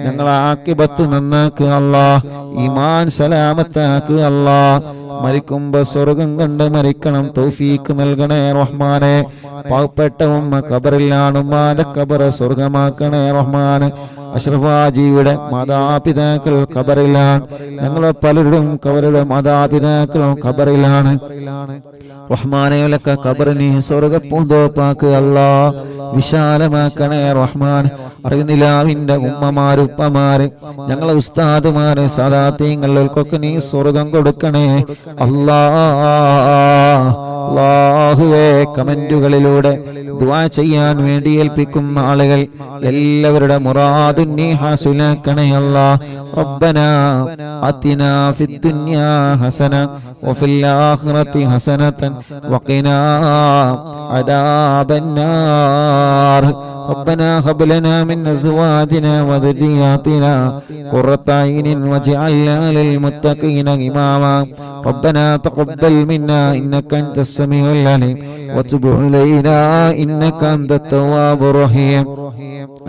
ഞങ്ങളെ ആക്കിബത്ത് നന്നാക്കുക അല്ലാഹ്. ഈമാൻ സലാമത്താക്കുക അല്ലാഹ്. മരിക്കുമ്പോ സ്വർഗം കണ്ട് മരിക്കണം തൗഫീഖ് നൽകണേ റഹ്മാനെ. പാവപ്പെട്ട ഉമ്മ ഖബറിലാണ്, ഉമ്മാന്റെ ഖബറ് സ്വർഗമാക്കണേ റഹ്മാനെ. അഷ്റഫ് ഹാജിയുടെ മാതാപിതാക്കൾ ഖബറിലാണ്, ഞങ്ങൾ പലരുടെയും അവരുടെ മാതാപിതാക്കളും ഖബറിലാണ്. റഹ്മാനെയൊക്കെ ഖബറിനെ സ്വർഗപ്പൂന്തോപ്പാക്കുക അല്ലാഹ്. വിശാലമാക്കണേ റഹ്മാൻ. അറിവിനിലാവിന്റെ ഉമ്മമാര്, ഉപ്പമാര്, ഞങ്ങളെ ഉസ്താദുമാര്, സാദാത്യങ്ങൾക്കൊക്കെ നീ സ്വർഗം കൊടുക്കണേ അല്ലാഹുവേ. കമന്റുകളിലൂടെ ദുആ ചെയ്യാൻ വേണ്ടി ഏൽപ്പിക്കുന്ന ആളുകൾ എല്ലാവരുടെ മുറാദും നീ ഹാസിലാക്കണേ അല്ലാഹ്. റബ്ബനാ ആതിനാ ഫിദ്ദുനിയാ ഹസന വഫിൽ ആഖിറതി ഹസനതൻ വഖിനാ അദാബന്നാർ. ربنا هب لنا من أزواجنا وذرياتنا قرة أعين واجعلنا للمتقين إماما. ربنا تقبل منا إنك أنت السميع العليم وتب علينا إنك أنت التواب الرحيم.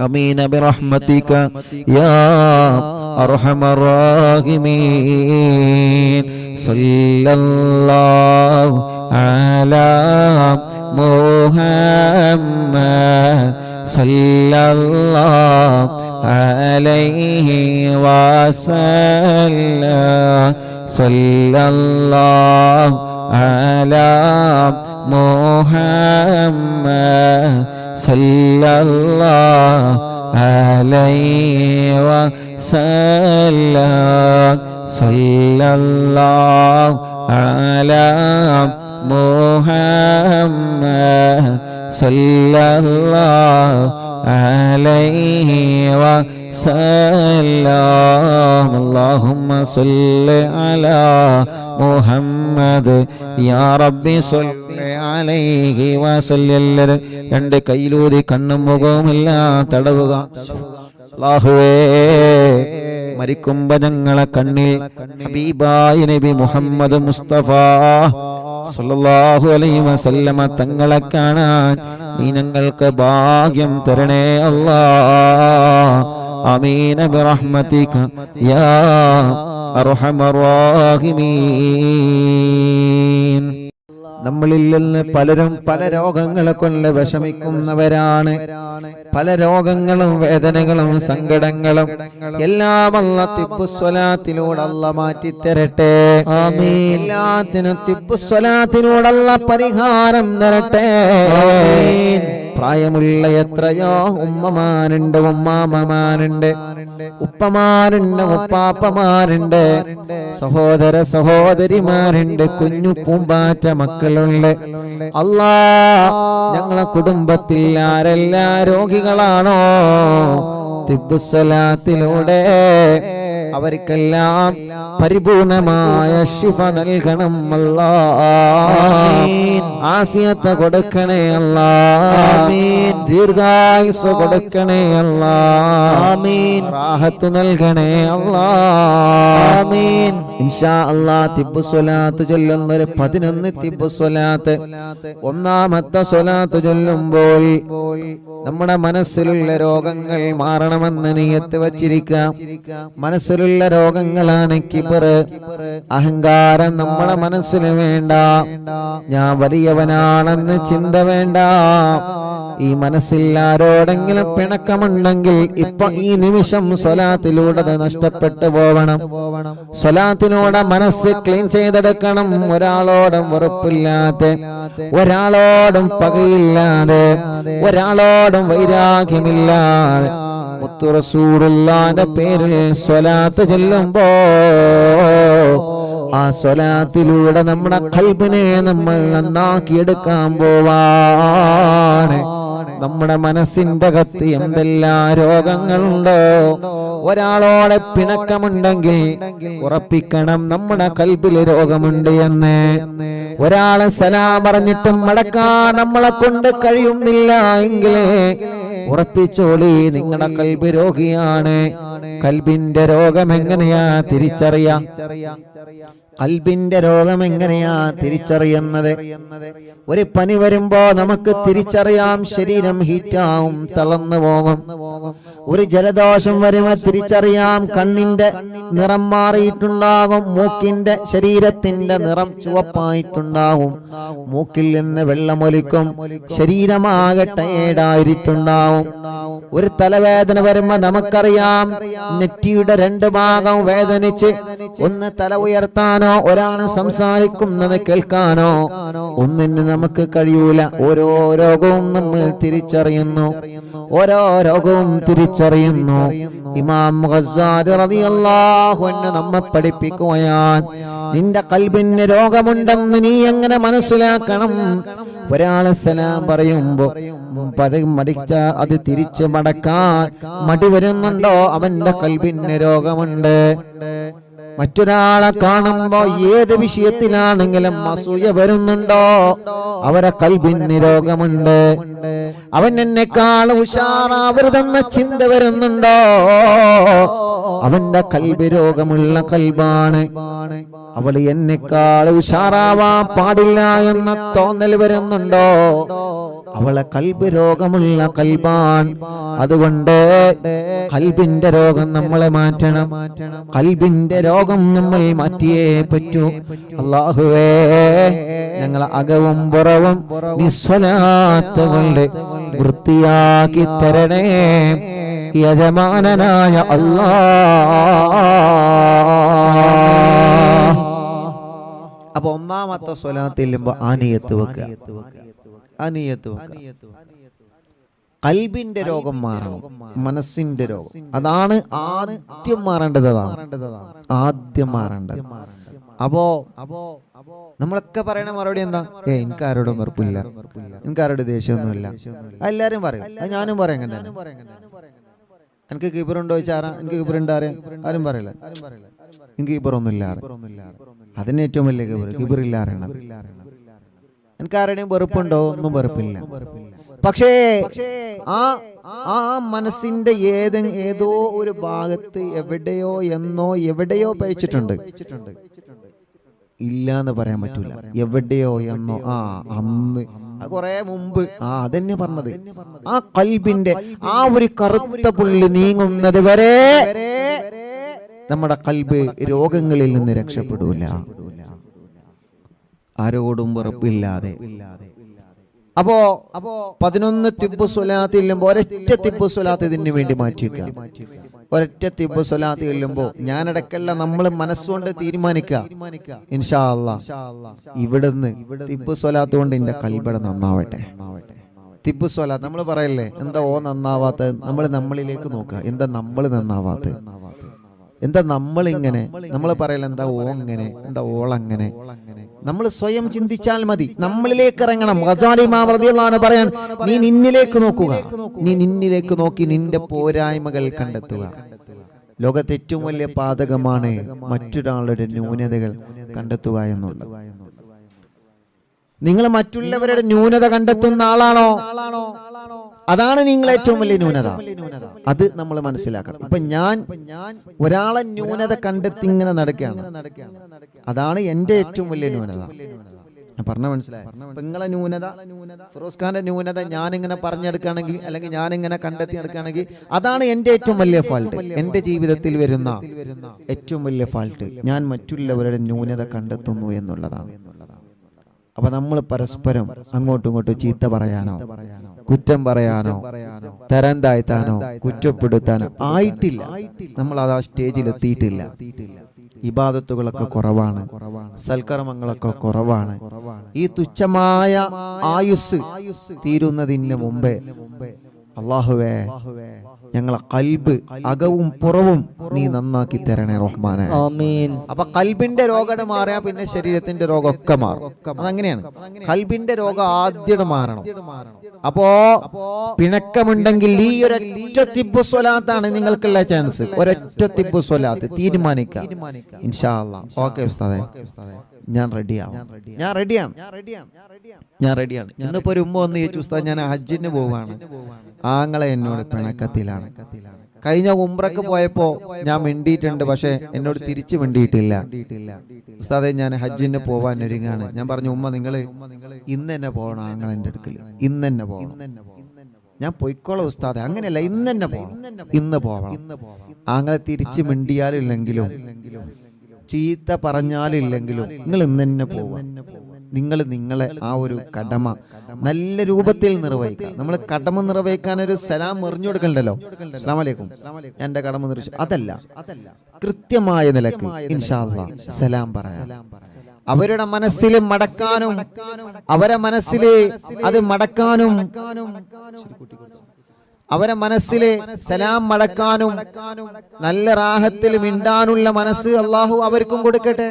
آمين برحمتك يا أرحم الراحمين. صلى الله على محمد صلى الله عليه وسلم. صلى الله على محمد صلى الله عليه وسلم. صلى الله على محمد صلى الله عليه وسلم. اللهم صل على محمد يا ربي صل عليه وسلم. രണ്ട് കൈയിലൂതി കണ്ണും മുഖവുമെല്ലാം തടവുക. അല്ലാഹുവേ, മരിക്കുമ്പോ ഞങ്ങളെ കണ്ണിൽ ഹബീബായ നബി മുഹമ്മദ് മുസ്തഫ സല്ലല്ലാഹു അലൈഹി വസല്ലമ തങ്ങളെ കാണാൻ നീ ഞങ്ങൾക്ക് ഭാഗ്യം തരണേ അല്ലാഹ്. ആമീൻ ബിറഹ്മതിക യാ അർഹമർ റഹീമീൻ. നമ്മളിൽ നിന്ന് പലരും പല രോഗങ്ങളെ കൊണ്ട് വിഷമിക്കുന്നവരാണ്. പല രോഗങ്ങളും വേദനകളും സങ്കടങ്ങളും എല്ലാം അല്ലാഹ് തിബ്ബുസ്വലാത്തിലൂടെ അല്ലാഹ് മാറ്റിത്തരട്ടെ. ആമീൻ. എല്ലാത്തിനും തിബ്ബുസ്വലാത്തിലൂടെ അല്ലാഹ് പരിഹാരം തരട്ടെ. ആമീൻ. പ്രായമുള്ള എത്രയോ ഉമ്മമാരുണ്ട്, ഉമ്മാമ്മമാരുണ്ട്, ഉപ്പമാരുണ്ട്, ഉപ്പാപ്പമാരുണ്ട്, സഹോദര സഹോദരിമാരുണ്ട്, കുഞ്ഞു പൂമ്പാറ്റ മക്കളുണ്ട്. അല്ലാ, ഞങ്ങളെ കുടുംബത്തിൽ ആരെല്ലാം രോഗികളാണോ തിബ്ബുസ്സലാത്തിലൂടെ അവർക്കെല്ലാം പരിപൂർണമായ ശിഫ നൽകണം അല്ലാ. ആഫിയത്ത് കൊടുക്കണേ അല്ലാ. ദീർഘായുസ് കൊടുക്കണേ അല്ലാ. റാഹത്ത് നൽകണേ അല്ലാ. ഇൻഷാ അല്ലാ തിബ്ബുസ്സലാത്ത് ചൊല്ലുന്നൊരു 11 തിബ്ബുസ്സലാത്ത്, ഒന്നാമത്തെ സ്വലാത്ത് ചൊല്ലുമ്പോൾ നമ്മുടെ മനസ്സിലുള്ള രോഗങ്ങൾ മാറണമെന്ന് നിയത്ത് വച്ചിരിക്കാം. മനസ്സിലുള്ള രോഗങ്ങളാണ് കിബർ, അഹങ്കാരം. നമ്മുടെ മനസ്സിന് വേണ്ട. ഞാൻ വലിയവനാണെന്ന് ചിന്ത വേണ്ട. ഈ മനസ്സിൽ ആരോടെങ്കിലും പിണക്കമുണ്ടെങ്കിൽ ഇപ്പൊ ഈ നിമിഷം സ്വലാത്തിലൂടെ നഷ്ടപ്പെട്ടു പോവണം. സ്വലാത്തിലൂടെ മനസ്സ് ക്ലീൻ ചെയ്തെടുക്കണം. ഒരാളോടും വെറുപ്പില്ലാതെ, ഒരാളോടും പകയില്ലാതെ, ഒരാളോടും വൈരാഗ്യമില്ലാതെ മുത്തു റസൂലുള്ളാഹിന്റെ പേരിൽ സ്വലാത്ത് ചൊല്ലുമ്പോ ആ സ്വലാത്തിലൂടെ നമ്മുടെ ഖൽബിനെ നമ്മൾ നന്നാക്കിയെടുക്കാൻ പോവാണ്. നമ്മുടെ മനസ്സിന്റെ അകത്ത് എന്തെല്ലാം രോഗങ്ങളുണ്ടോ, ഒരാളോടെ പിണക്കമുണ്ടെങ്കിൽ ഉറപ്പിക്കണം നമ്മുടെ ഖൽബിൽ രോഗമുണ്ട് എന്ന്. ഒരാളെ സലാം പറഞ്ഞിട്ടും മടക്കാൻ നമ്മളെ കൊണ്ട് കഴിയുന്നില്ല എങ്കിൽ ഉറപ്പിച്ചോളി, നിങ്ങളുടെ ഖൽബ് രോഗിയാണ്. ഖൽബിന്റെ രോഗം എങ്ങനെയാ തിരിച്ചറിയാം? ഖൽബിന്റെ രോഗം എങ്ങനെയാ തിരിച്ചറിയുന്നത്? ഒരു പനി വരുമ്പോ നമുക്ക് തിരിച്ചറിയാം, ശരീരം ഹീറ്റാവും, തളർന്നു പോകും. ഒരു ജലദോഷം വരുമ്പോ തിരിച്ചറിയാം, കണ്ണിന്റെ നിറം മാറിയിട്ടുണ്ടാകും, മൂക്കിന്റെ ശരീരത്തിന്റെ നിറം ചുവപ്പായിട്ടുണ്ടാകും, മൂക്കിൽ നിന്ന് വെള്ളമൊലിക്കും, ശരീരമാകെ ടയേർഡായിട്ടുണ്ടാവും. ഒരു തലവേദന വരുമ്പോ നമുക്കറിയാം, നെറ്റിയുടെ 2 ഭാഗം വേദനിച്ച് ഒന്ന് തല ഉയർത്താനോ ഒരാൾ സംസാരിക്കുന്നത് കേൾക്കാനോ ഒന്നിന് നമുക്ക് കഴിയൂല. ഓരോ രോഗവും നമ്മൾ തിരിച്ചറിയുന്നു, ഓരോ രോഗവും തിരിച്ചറിയുന്നു. ഇമാം ഗസ്സാലി റളിയല്ലാഹു അൻഹു നമ്മെ പഠിപ്പിക്കുകയാണ്, നിന്റെ ഖൽബിന് രോഗമുണ്ടെന്ന് നീ എങ്ങനെ മനസ്സിലാക്കണം? ഒരാളെ സലാം പറയുമ്പോ മടിച്ച അത് തിരിച്ച് മടക്കാൻ മടി വരുന്നുണ്ടോ, അവന്റെ ഖൽബിന് രോഗമുണ്ട്. മറ്റൊരാളെ കാണുമ്പോ ഏത് വിഷയത്തിലാണെങ്കിലും അസൂയ വരുന്നുണ്ടോ, അവരെ ഖൽബിന് രോഗമുണ്ട്. അവൻ എന്നെക്കാൾ ഉഷാറാവരുതെന്ന ചിന്ത വരുന്നുണ്ടോ, അവന്റെ ഖൽബ് രോഗമുള്ള ഖൽബാണ്. അവൾ എന്നെക്കാൾ ഉഷാറാവാൻ പാടില്ല എന്ന തോന്നൽ വരുന്നുണ്ടോ, അവളെ ഖൽബ് രോഗമുള്ള ഖൽബാൻ. അതുകൊണ്ട് ഖൽബിന്റെ രോഗം നമ്മളെ മാറ്റണം. ഖൽബിന്റെ രോഗം നമ്മൾ മാറ്റിയേ പറ്റൂ. അല്ലാഹുവേ, ഞങ്ങളെ അകവും പുറവും നിസ്വലാത്ത് കൊണ്ട് വൃത്തിയാക്കി തരണേ യജമാനനായ അല്ലാഹ്. അപ്പൊ ഒന്നാമത്തെ സ്വലാത്ത് ചെല്ലുമ്പോ ആനിയത്ത് വെക്കുക. ഖൽബിന്റെ രോഗം മാറണം, മനസ്സിന്റെ രോഗം. അതാണ് ആദ്യം മാറേണ്ടത്. ആദ്യം മാറേണ്ടത്. അപ്പോ നമ്മളൊക്കെ പറയണ മറുപടി എന്താ? എനിക്ക് ആരോടും വെറുപ്പില്ല, എനിക്ക് ആരോട് ദേഷ്യമൊന്നുമില്ല. എല്ലാരും പറയും, ഞാനും പറയാം. എനിക്ക് കിബറുണ്ടോ ചോദിച്ചാറാ? എനിക്ക് കിബറുണ്ട്. ആരും പറയില്ല, എനിക്ക് കിബറൊന്നുമില്ല. അതിന് ഏറ്റവും വലിയ കിബറില്ല അറിയണം. എനിക്ക് ആരുടെയും വെറുപ്പുണ്ടോ? ഒന്നും വെറുപ്പില്ല. പക്ഷേ ആ മനസ്സിന്റെ ഏതോ ഒരു ഭാഗത്ത് എവിടെയോ പഴിച്ചിട്ടുണ്ട്. ഇല്ല എന്ന് പറയാൻ പറ്റൂല. എവിടെയോ എന്നോ അന്ന് കുറെ മുമ്പ് അതെന്നെ പറഞ്ഞത്. ആ ഖൽബിന്റെ ആ ഒരു കറുത്ത പുള്ളി നീങ്ങുന്നത് വരെ നമ്മുടെ ഖൽബ് രോഗങ്ങളിൽ നിന്ന് രക്ഷപ്പെടൂല. ആരോടും വെറുപ്പില്ലാതെ. അപ്പോ 11 തിബ്ബു സ്വലാത്ത് ചെല്ലുമ്പോ ഒരൊറ്റ തിബ്ബു സ്വലാത്ത് ഇതിന് വേണ്ടി മാറ്റിവെക്കാം. ഒരൊറ്റ തിബ്ബു സ്വലാത്ത് ചെല്ലുമ്പോ ഞാനിടക്കല്ല നമ്മൾ മനസ്സുകൊണ്ട് തീരുമാനിക്കുക, ഇൻഷാ അല്ലാഹ് ഇവിടുന്ന് തിബ്ബു സ്വലാത്ത് കൊണ്ട് എന്റെ ഖൽബ് നന്നാവട്ടെ. തിബ് സ്വലാത്ത് നമ്മൾ പറയല്ലേ, എന്താ ഓ നന്നാവാത്ത? നമ്മൾ നമ്മളിലേക്ക് നോക്കുക, എന്താ നമ്മൾ നന്നാവാത്ത? എന്താ നമ്മളിങ്ങനെ? നമ്മൾ പറയല എന്താ ഓ അങ്ങനെ, എന്താ ഓളങ്ങനെ? നമ്മൾ സ്വയം ചിന്തിച്ചാൽ മതി, നമ്മളിലേക്ക് ഇറങ്ങണം. ഗസാലി ഇമാം റളിയല്ലാഹു അൻഹു പറയാൻ, നീ നിന്നിലേക്ക് നോക്കുക, നീ നിന്നിലേക്ക് നോക്കി നിന്റെ പോരായ്മകൾ കണ്ടെത്തുക. ലോകത്തെ ഏറ്റവും വലിയ പാതകമാണ് മറ്റൊരാളുടെ ന്യൂനതകൾ കണ്ടെത്തുക എന്നുള്ളത്. നിങ്ങൾ മറ്റുള്ളവരുടെ ന്യൂനത കണ്ടെത്തുന്ന ആളാണോ? അതാണ് നിങ്ങൾ ഏറ്റവും വലിയ ന്യൂനത. അത് നമ്മൾ മനസ്സിലാക്കണം. ഇപ്പൊ ഞാൻ ഒരാളെ ന്യൂനത കണ്ടെത്തി ഇങ്ങനെ നടക്കുകയാണ്, അതാണ് എന്റെ ഏറ്റവും വലിയ ന്യൂനത. ഞാൻ പറഞ്ഞ മനസ്സിലായി? നിങ്ങളെ ന്യൂനത, ഫിറോസ് ഖാന്റെ ന്യൂനത ഞാനിങ്ങനെ പറഞ്ഞെടുക്കുകയാണെങ്കിൽ, അല്ലെങ്കിൽ ഞാനിങ്ങനെ കണ്ടെത്തി എടുക്കുകയാണെങ്കിൽ, അതാണ് എന്റെ ഏറ്റവും വലിയ ഫാൾട്ട്. എന്റെ ജീവിതത്തിൽ വരുന്ന ഏറ്റവും വലിയ ഫാൾട്ട് ഞാൻ മറ്റുള്ളവരുടെ ന്യൂനത കണ്ടെത്തുന്നു എന്നുള്ളതാണ്. അപ്പൊ നമ്മൾ പരസ്പരം അങ്ങോട്ടും ഇങ്ങോട്ടും ചീത്ത പറയാനോ കുറ്റം പറയാനോ തരം താഴ്ത്താനോ കുറ്റപ്പെടുത്താനോ ആയിട്ടില്ല. നമ്മൾ അത് ആ സ്റ്റേജിൽ എത്തിയിട്ടില്ല. ഇബാദത്തുകളൊക്കെ കുറവാണ്, സൽക്കർമ്മങ്ങളൊക്കെ കുറവാണ്. ഈ തുച്ഛമായ ആയുസ് തീരുന്നതിന് മുമ്പേ അല്ലാഹുവേ ഞങ്ങളെ ഖൽബ് അകവും പുറവും നീ നന്നാക്കി തരണേ റഹ്മാനെ. ആമീൻ. അപ്പൊ ഖൽബിന്റെ രോഗം മാറിയാ പിന്നെ ശരീരത്തിന്റെ രോഗമൊക്കെ മാറും. അതങ്ങനെയാണ്. ഖൽബിന്റെ രോഗം ആദ്യം മാറണം. അപ്പോ പിണക്കമുണ്ടെങ്കിൽ ഈ ഒരൊറ്റ തിബ്ബു സ്വലാത്താണ് നിങ്ങൾക്കുള്ള ചാൻസ്. ഒരൊറ്റ തിബ്ബു സ്വലാത്ത് തീരുമാനിക്കാം. ഇൻഷാ അല്ലാഹ്. ഓക്കേ ഉസ്താദേ, ഞാൻ റെഡിയാണ്. ഇന്നിപ്പോ ഒരു ഉമ്മ വന്ന് ചോദിച്ചു, ഉസ്താദ് ഞാൻ ഹജ്ജിന് പോവാണ്, ആങ്ങളെ എന്നോട് പിണക്കത്തിലാണ്. കഴിഞ്ഞ ഉംറക്ക് പോയപ്പോ ഞാൻ മിണ്ടിയിട്ടുണ്ട്, പക്ഷെ എന്നോട് തിരിച്ചു മിണ്ടിയിട്ടില്ല. ഉസ്താദെ ഞാൻ ഹജ്ജിന് പോവാൻ ഒരുങ്ങാണ്. ഞാൻ പറഞ്ഞു, ഉമ്മ നിങ്ങള് ഇന്ന് തന്നെ പോകണം, ആങ്ങളെന്റെ അടുക്കല് ഇന്ന് തന്നെ പോകണം. ഞാൻ പൊയ്ക്കോളാം ഉസ്താദെ. അങ്ങനെയല്ല, ഇന്ന് തന്നെ പോകണം, ഇന്ന് പോകണം. ആങ്ങളെ തിരിച്ചു മിണ്ടിയാലില്ലെങ്കിലും ചീത്ത പറഞ്ഞാലില്ലെങ്കിലും നിങ്ങൾ ഇന്ന് തന്നെ പോവാ. നിങ്ങൾ നിങ്ങളെ ആ ഒരു കടമ നല്ല രൂപത്തിൽ നിർവഹിക്കുക. നമ്മൾ കടമ നിർവഹിക്കാൻ ഒരു സലാം എറിഞ്ഞു കൊടുക്കണ്ടല്ലോ, അസ്സലാമു അലൈക്കും, എന്റെ കടമ നിർവഹിച്ചു, അതല്ല, കൃത്യമായ നിലക്ക് ഇൻഷാ അല്ലാഹ് സലാം പറയാം. അവരുടെ മനസ്സിൽ മടക്കാനും, അവരെ മനസ്സിൽ അത് മടക്കാനും, അവരെ മനസ്സിലെ സലാം മടക്കാനും നല്ല റാഹത്തിൽ മിണ്ടാനുള്ള മനസ്സ് അള്ളാഹു അവർക്കും കൊടുക്കട്ടെ,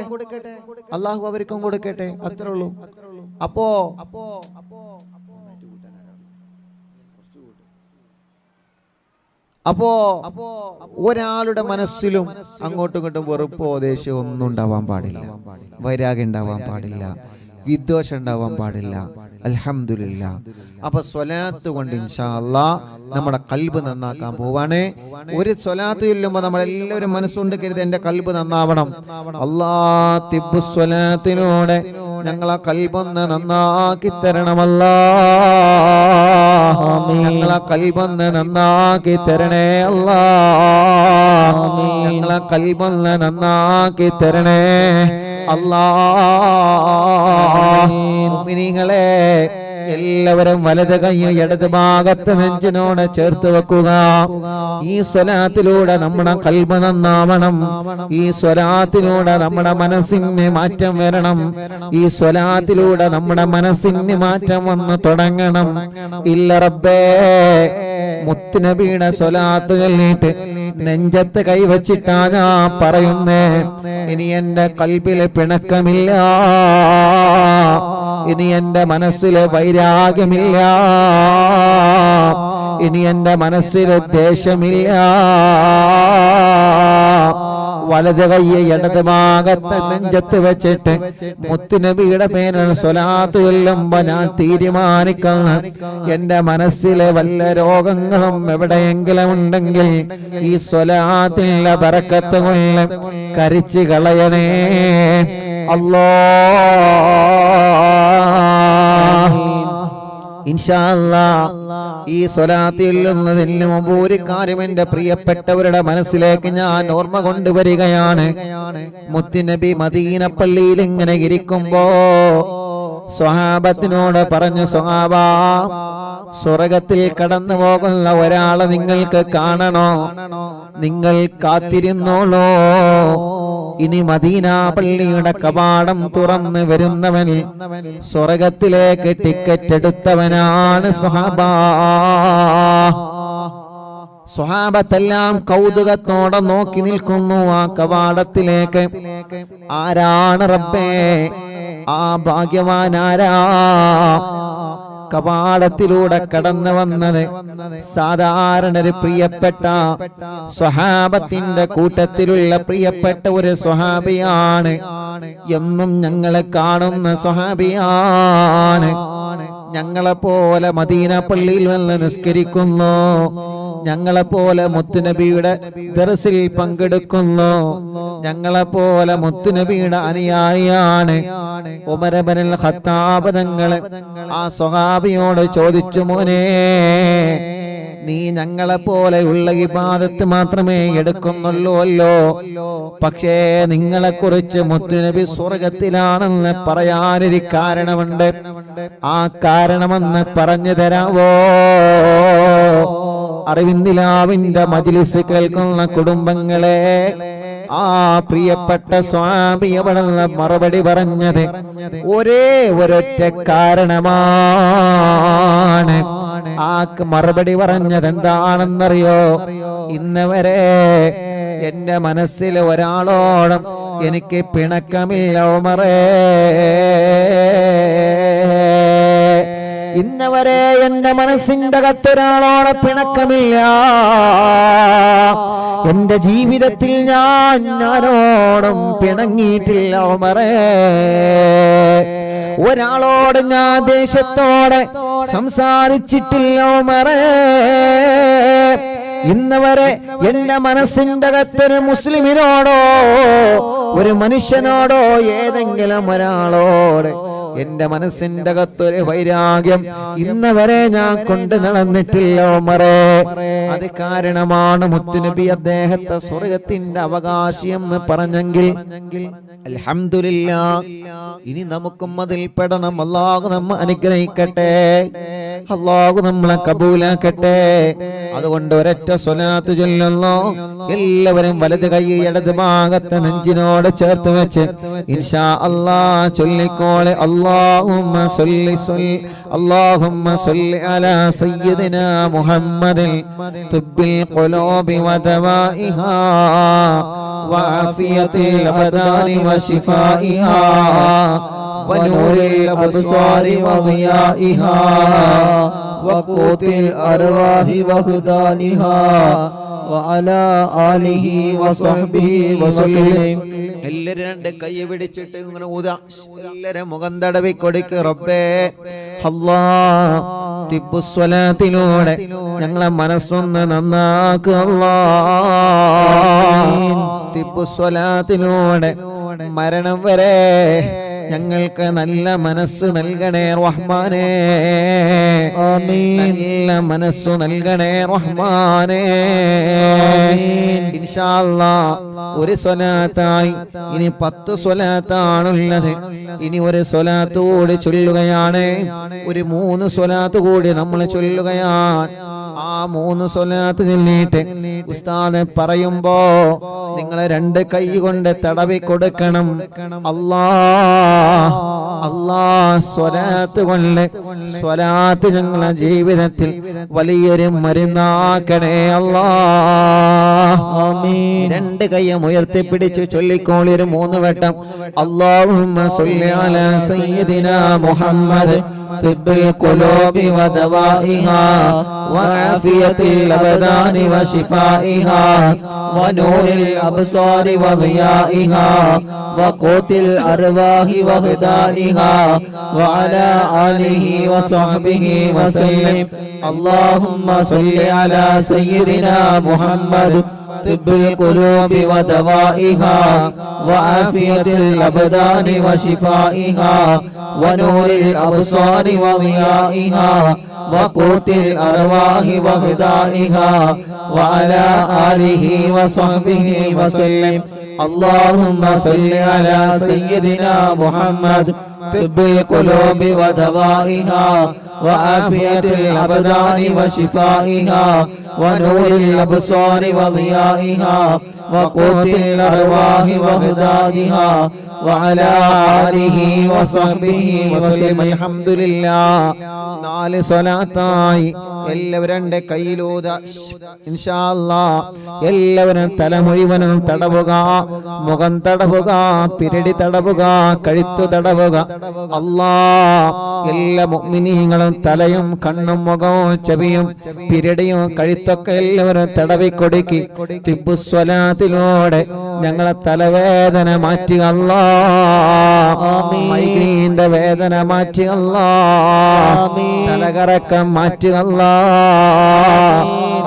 അള്ളാഹു അവർക്കും കൊടുക്കട്ടെ. അത്രേ ഉള്ളൂ. അപ്പോ ഒരാളുടെ മനസ്സിലും അങ്ങോട്ടും ഇങ്ങോട്ടും വെറുപ്പോ ദേഷ്യമോ ഒന്നും ഉണ്ടാവാൻ പാടില്ല, വൈരാഗ്യം ഉണ്ടാവാൻ പാടില്ല, വിദ്വേഷം ഉണ്ടാവാൻ പാടില്ല. അൽഹംദുലില്ലാഹ്. അപ്പൊ സ്വലാത്ത് കൊണ്ട് ഇൻഷാ അല്ലാഹ് നമ്മുടെ ഖൽബ് നന്നാക്കാൻ പോവാണ്. ഒരു സ്വലാത്ത് ചൊല്ലുമ്പോൾ നമ്മളെല്ലാവരും മനസ്സുകൊണ്ട് കരുതി എന്റെ ഖൽബ് നന്നാവണം. അല്ലാഹ് തിബ്ബു സ്വലാത്തിലൂടെ ഞങ്ങളെ ഖൽബൊന്ന് നന്നാക്കി തരണമല്ലാ. ഞങ്ങളെ ഖൽബൊന്ന് നന്നാക്കി തരണേ അല്ലാ. ഞങ്ങളെ ഖൽബൊന്ന് നന്നാക്കി തരണേ മുഅ്മിനീങ്ങളെ, എല്ലാവരും വലത് കൈ ഇടത് ഭാഗത്ത് നെഞ്ചിനോട് ചേർത്ത് വെക്കുക. ഈ സ്വലാത്തിലൂടെ നമ്മുടെ ഖൽബ് നന്നാവണം. ഈ സ്വലാത്തിലൂടെ നമ്മുടെ മനസ്സിന് മാറ്റം വരണം. ഈ സ്വലാത്തിലൂടെ നമ്മുടെ മനസ്സിന് മാറ്റം വന്ന് തുടങ്ങണം. ഇല്ല റബ്ബേ, മുത്തുനബിയുടെ സ്വലാത്ത് ചൊല്ലിയിട്ട് നെഞ്ചത്ത് കൈവച്ചിട്ടാ ഞാൻ പറയുന്നേ, ഇനി എന്റെ ഖൽബിലെ പിണക്കമില്ല, ഇനി എന്റെ മനസ്സിലെ വൈരാഗ്യമില്ല, ഇനി എന്റെ മനസ്സിലെ ദേഷ്യമില്ല. വലത് കയ്യെ ഇടത് ഭാഗത്ത് നെഞ്ചത്ത് വെച്ചിട്ട് മുത്തുനബിയുടെ പേരിൽ സ്വലാത്ത് ചൊല്ലുമ്പോ ഞാൻ തീരുമാനിക്കുന്ന എന്റെ മനസ്സിലെ വല്ല രോഗങ്ങളും എവിടെയെങ്കിലും ഉണ്ടെങ്കിൽ ഈ സ്വലാത്തിന്റെ ബറക്കത്ത് കൊണ്ട് കരിച്ചു കളയണേ അല്ലാഹ്. ഇൻഷാ അല്ലാഹ് ഈ സ്വലാത്തിൽ നിന്നതിന് മുമ്പ് ഒരു കാര്യം എന്റെ പ്രിയപ്പെട്ടവരുടെ മനസ്സിലേക്ക് ഞാൻ ഓർമ്മ കൊണ്ടുവരികയാണ്. മുത്തുനബി മദീന പള്ളിയിൽ ഇങ്ങനെ ഇരിക്കുമ്പോ സ്വഹാബത്തിനോട് പറഞ്ഞു, സ്വഹാബാ, സ്വർഗത്തിൽ കടന്നു പോകുന്ന ഒരാളെ നിങ്ങൾക്ക് കാണണോ? നിങ്ങൾ കാത്തിരുന്നോളൂ, ഇനി മദീന പള്ളിയുടെ കവാടം തുറന്ന് വരുന്നവൻ സ്വർഗത്തിലേക്ക് ടിക്കറ്റ് എടുത്തവനാണ് സ്വഹാബാ. സ്വഹാബത്തെല്ലാം കൗതുകത്തോടെ നോക്കി നിൽക്കുന്നു ആ കവാടത്തിലേക്ക്. ആരാണ് റബ്ബേ ആ ഭാഗ്യവാനാരാ? കവാടത്തിലൂടെ കടന്നു വന്നത് സാധാരണ ഒരു പ്രിയപ്പെട്ട സ്വഹാബത്തിന്റെ കൂട്ടത്തിലുള്ള പ്രിയപ്പെട്ട ഒരു സ്വഹാബിയാണ്. എന്നും ഞങ്ങളെ കാണുന്ന സ്വഹാബിയാണ്. ഞങ്ങളെപ്പോലെ മദീന പള്ളിയിൽ വന്ന് നിസ്കരിക്കുന്നു, ഞങ്ങളെപ്പോലെ മുത്തുനബിയുടെ ദർസിൽ പങ്കെടുക്കുന്നു, ഞങ്ങളെപ്പോലെ മുത്തുനബിയുടെ അനുയായിയാണ്. ഉമർ ഇബ്നുൽ ഖത്താബ് തങ്ങളെ ആ സ്വഹാബിയോട് ചോദിച്ചു, മോനെ നീ ഞങ്ങളെപ്പോലെയുള്ള ഇബാദത്ത് മാത്രമേ എടുക്കുന്നുള്ളൂല്ലോ, പക്ഷേ നിങ്ങളെ കുറിച്ച് മുത്തുനബി സ്വർഗത്തിലാണെന്ന് പറയാനൊരു കാരണമുണ്ട്. ആ കാരണമെന്ന് പറഞ്ഞു തരാവോ? അറിവിന്ദിലാവിന്റെ മജ്ലിസ് കേൾക്കുന്ന കുടുംബങ്ങളെ, ആ പ്രിയപ്പെട്ട സ്വഹാബി അവിടുന്ന് മറുപടി പറഞ്ഞത് ഒരേ ഒരൊറ്റ കാരണമാണ്. ആ മറുപടി പറഞ്ഞത് എന്താണെന്നറിയോ? ഇന്നവരെ എന്റെ മനസ്സിൽ ഒരാളോടും എനിക്ക് പിണക്കമില്ല ഉമറേ. ഇന്നവരെ എന്റെ മനസ്സിന്റെ അകത്തൊരാളോടെ പിണക്കമില്ല. എന്റെ ജീവിതത്തിൽ ഞാൻ ആരോടും പിണങ്ങിയിട്ടില്ല ഉമറേ. ഒരാളോട് ഞാൻ ദേഷ്യത്തോടെ സംസാരിച്ചിട്ടില്ല ഉമറേ. ഇന്നവരെ എന്റെ മനസ്സിന്റെ അകത്തൊരു മുസ്ലിമിനോടോ ഒരു മനുഷ്യനോടോ ഏതെങ്കിലും ഒരാളോട് എന്റെ മനസ്സിന്റെ അകത്തൊരു വൈരാഗ്യം ഇന്നവരെ ഞാൻ കൊണ്ട് നടന്നിട്ടില്ല ഉമറേ. അത് കാരണമാണ് മുത്തുനബി അദ്ദേഹത്തെ സ്വർഗത്തിന്റെ അവകാശി എന്ന് പറഞ്ഞെങ്കിൽ അൽഹംദുലില്ലാഹ്. ഇനി നമുക്കും അതിൽ പെടണം. അല്ലാഹു നമ്മെ അനുഗ്രഹിക്കട്ടെ, അല്ലാഹു നമ്മളെ കബൂലാക്കട്ടെ. അതുകൊണ്ട് ഒരൊറ്റ സ്വലാത്ത് ചൊല്ലുന്നു. എല്ലാവരും വലത് കൈ ഇടത് ഭാഗത്ത് നെഞ്ചിനോട് ചേർത്ത് വെച്ച് ഇൻഷാ അല്ലാഹ് ചൊല്ലിക്കോളെ. اللهم صل على سيدنا محمد طب القلوب ودوائها وعافية الأبدان وشفائها ونور الأبصار وضيائها وقوت الأرواح وهدانها وعلى آله وصحبه وسلم. എല്ലാരും രണ്ട് കൈ പിടിച്ചിട്ട് ഇങ്ങനെ ഊതാ. എല്ലാരും മുഖം തടവി കൊടുക്ക്. റബ്ബേ അല്ലാഹ് തിബ്ബുസ്വലാത്തിലൂടെ ഞങ്ങളെ മനസ്സൊന്ന് നന്നാക്കുക. അല്ലാഹ് തിബ്ബുസ്വലാത്തിലൂടെ മരണം വരെ ഞങ്ങൾക്ക് നല്ല മനസ്സ് നൽകണേ റഹ്മാനേ. ആമീൻ. നല്ല മനസ്സ് നൽകണേ റഹ്മാനേ. ഇൻഷാ അല്ലാഹ് ഒരു സ്വലാത്തായി ഇനി 10 സ്വലാത്താണുള്ളത്. ഇനി ഒരു സ്വലാത്ത് കൂടി ചൊല്ലുകയാണ്. ഒരു 3 സ്വലാത്ത് കൂടി നമ്മൾ ചൊല്ലുകയാണ്. ആ 3 സ്വലാത്ത് ചൊല്ലിയിട്ട് ഉസ്താദ് പറയുമ്പോ നിങ്ങൾ 2 കൈ കൊണ്ട് തടവി കൊടുക്കണം. അല്ലാഹ് സ്വലാത്ത് കൊണ്ട് സ്വലാത്ത് ഞങ്ങളുടെ ജീവിതത്തിൽ വലിയൊരു മരുന്നാക്കണേ അല്ലാഹ്. ആമീൻ. 2 കൈയും ഉയർത്തിപ്പിടിച്ച് ചൊല്ലിക്കോളി ഒരു 3 വട്ടം. അല്ലാഹുമ്മ സ്വല്ലി അലാ സയ്യിദിനാ മുഹമ്മദ് طب القلوب ودوائها وعافية الأبدان وشفائها ونور الأبصار وضيائها وقوت الأرواح وهدائها وعلى آله وصحبه وسلم. اللهم صل على سيدنا محمد طب القلوب ودوائها وعافية الأبدان وشفائها ونور الأبصار وضيائها وقوت الأرواح وغذائها وعلى آله وصحبه وسلم. اللهم صل على سيدنا محمد طب القلوب ودوائها وعافية الأبدان وشفائها ونور الأبصار وضيائها وقوت الأرواح وغدادها وعلى آله وصحبه وسلم الحمد لله. 4 സ്വലാത്തായി എല്ലാവരും കയ്യിലൂത ഇൻഷാ അല്ലാഹ്. എല്ലാവരും തല മുഴുവനും തടവുക, മുഖം തടവുക, പിരടി തടവുക, കഴുത്തു തടവുക. അല്ലാഹ് എല്ലാ മുഅ്മിനീങ്ങളും തലയും കണ്ണും മുഖവും ചെവിയും പിരടിയും കഴുത്തൊക്കെ എല്ലാവരും തടവിക്കൊടുക്കി തിബ്ബുസ്വലാത്തിലൂടെ ഞങ്ങളെ തലവേദന മാറ്റി അല്ലാഹ്. മൈഗ്രീന്റെ വേദന മാറ്റി അല്ലാഹ്. തലകറക്കം മാറ്റി അല്ലാഹ്.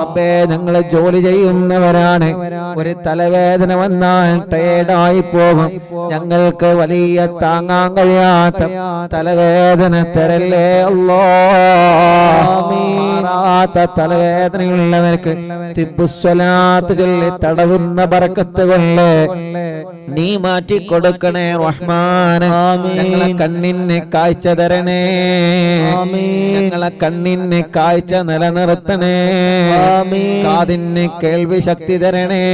റബ്ബേ, ഞങ്ങൾ ജോലി ചെയ്യുന്നവരാണ്. ഒരു തലവേദന വന്നാൽ ടയേർഡായി പോകും. ഞങ്ങൾക്ക് വലിയ താങ്ങാൻ കഴിയാത്ത തലവേദന തരല്ലേ അല്ലാഹ്. തലവേദനയുള്ളവർക്ക് തിബ്ബുസ്വലാത്ത് ചൊല്ലി തടവുന്ന ബറക്കത്ത് കൊണ്ട് നീ മാറ്റി കൊടുക്കണേ റഹ്മാൻ. ഞങ്ങളെ കണ്ണിന് കാഴ്ച തരണേ, ഞങ്ങളെ കണ്ണിന് കാഴ്ച നിലനിർത്തണേ, കാതിന് കേൾവി ശക്തി തരണേ,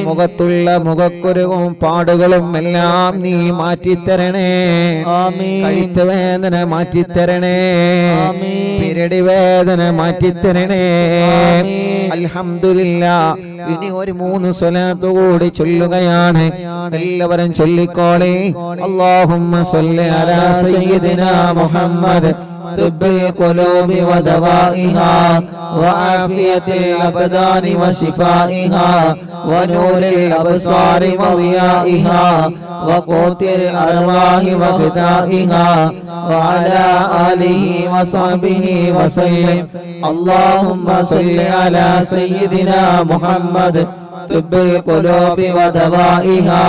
മുഖത്തുള്ള മുഖക്കുരുവും പാടുകളും എല്ലാം നീ മാറ്റിത്തരണേ, കഴുത്ത് വേദന മാറ്റിത്തരണേ, പിരടി വേദന മാറ്റിത്തരണേ. അൽഹംദുലില്ലാഹ്. ഇനി ഒരു 3 സ്വലാത്ത് കൂടി ചൊല്ലുകയാണ്. എല്ലാവരും ചൊല്ലിക്കോളേ. അല്ലാഹുമ്മ സ്വല്ലി അലാ സയ്യിദിനാ മുഹമ്മദ് طب القلوب ودوائها وعافية الأبدان وشفائها ونور الأبصار وضيائها وقوت الأرواح وغذائها وعلى آله وصحبه وسلم. اللهم صل على سيدنا محمد طب القلوب ودوائها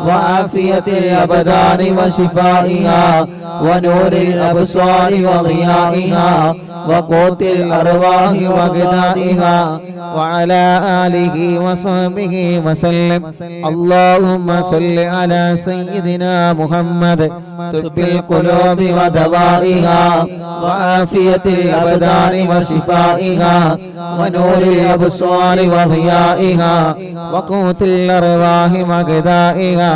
وعافية الأبدان وشفائها ونور الأبصار وضيائها وقوت الأرواح وغذائها وعلى آله وصحبه وسلم. اللهم صل على سيدنا محمد طب القلوب ودوائها وعافية الأبدان وشفائها ونور الأبصار وضيائها وقوت الأرواح وغذائها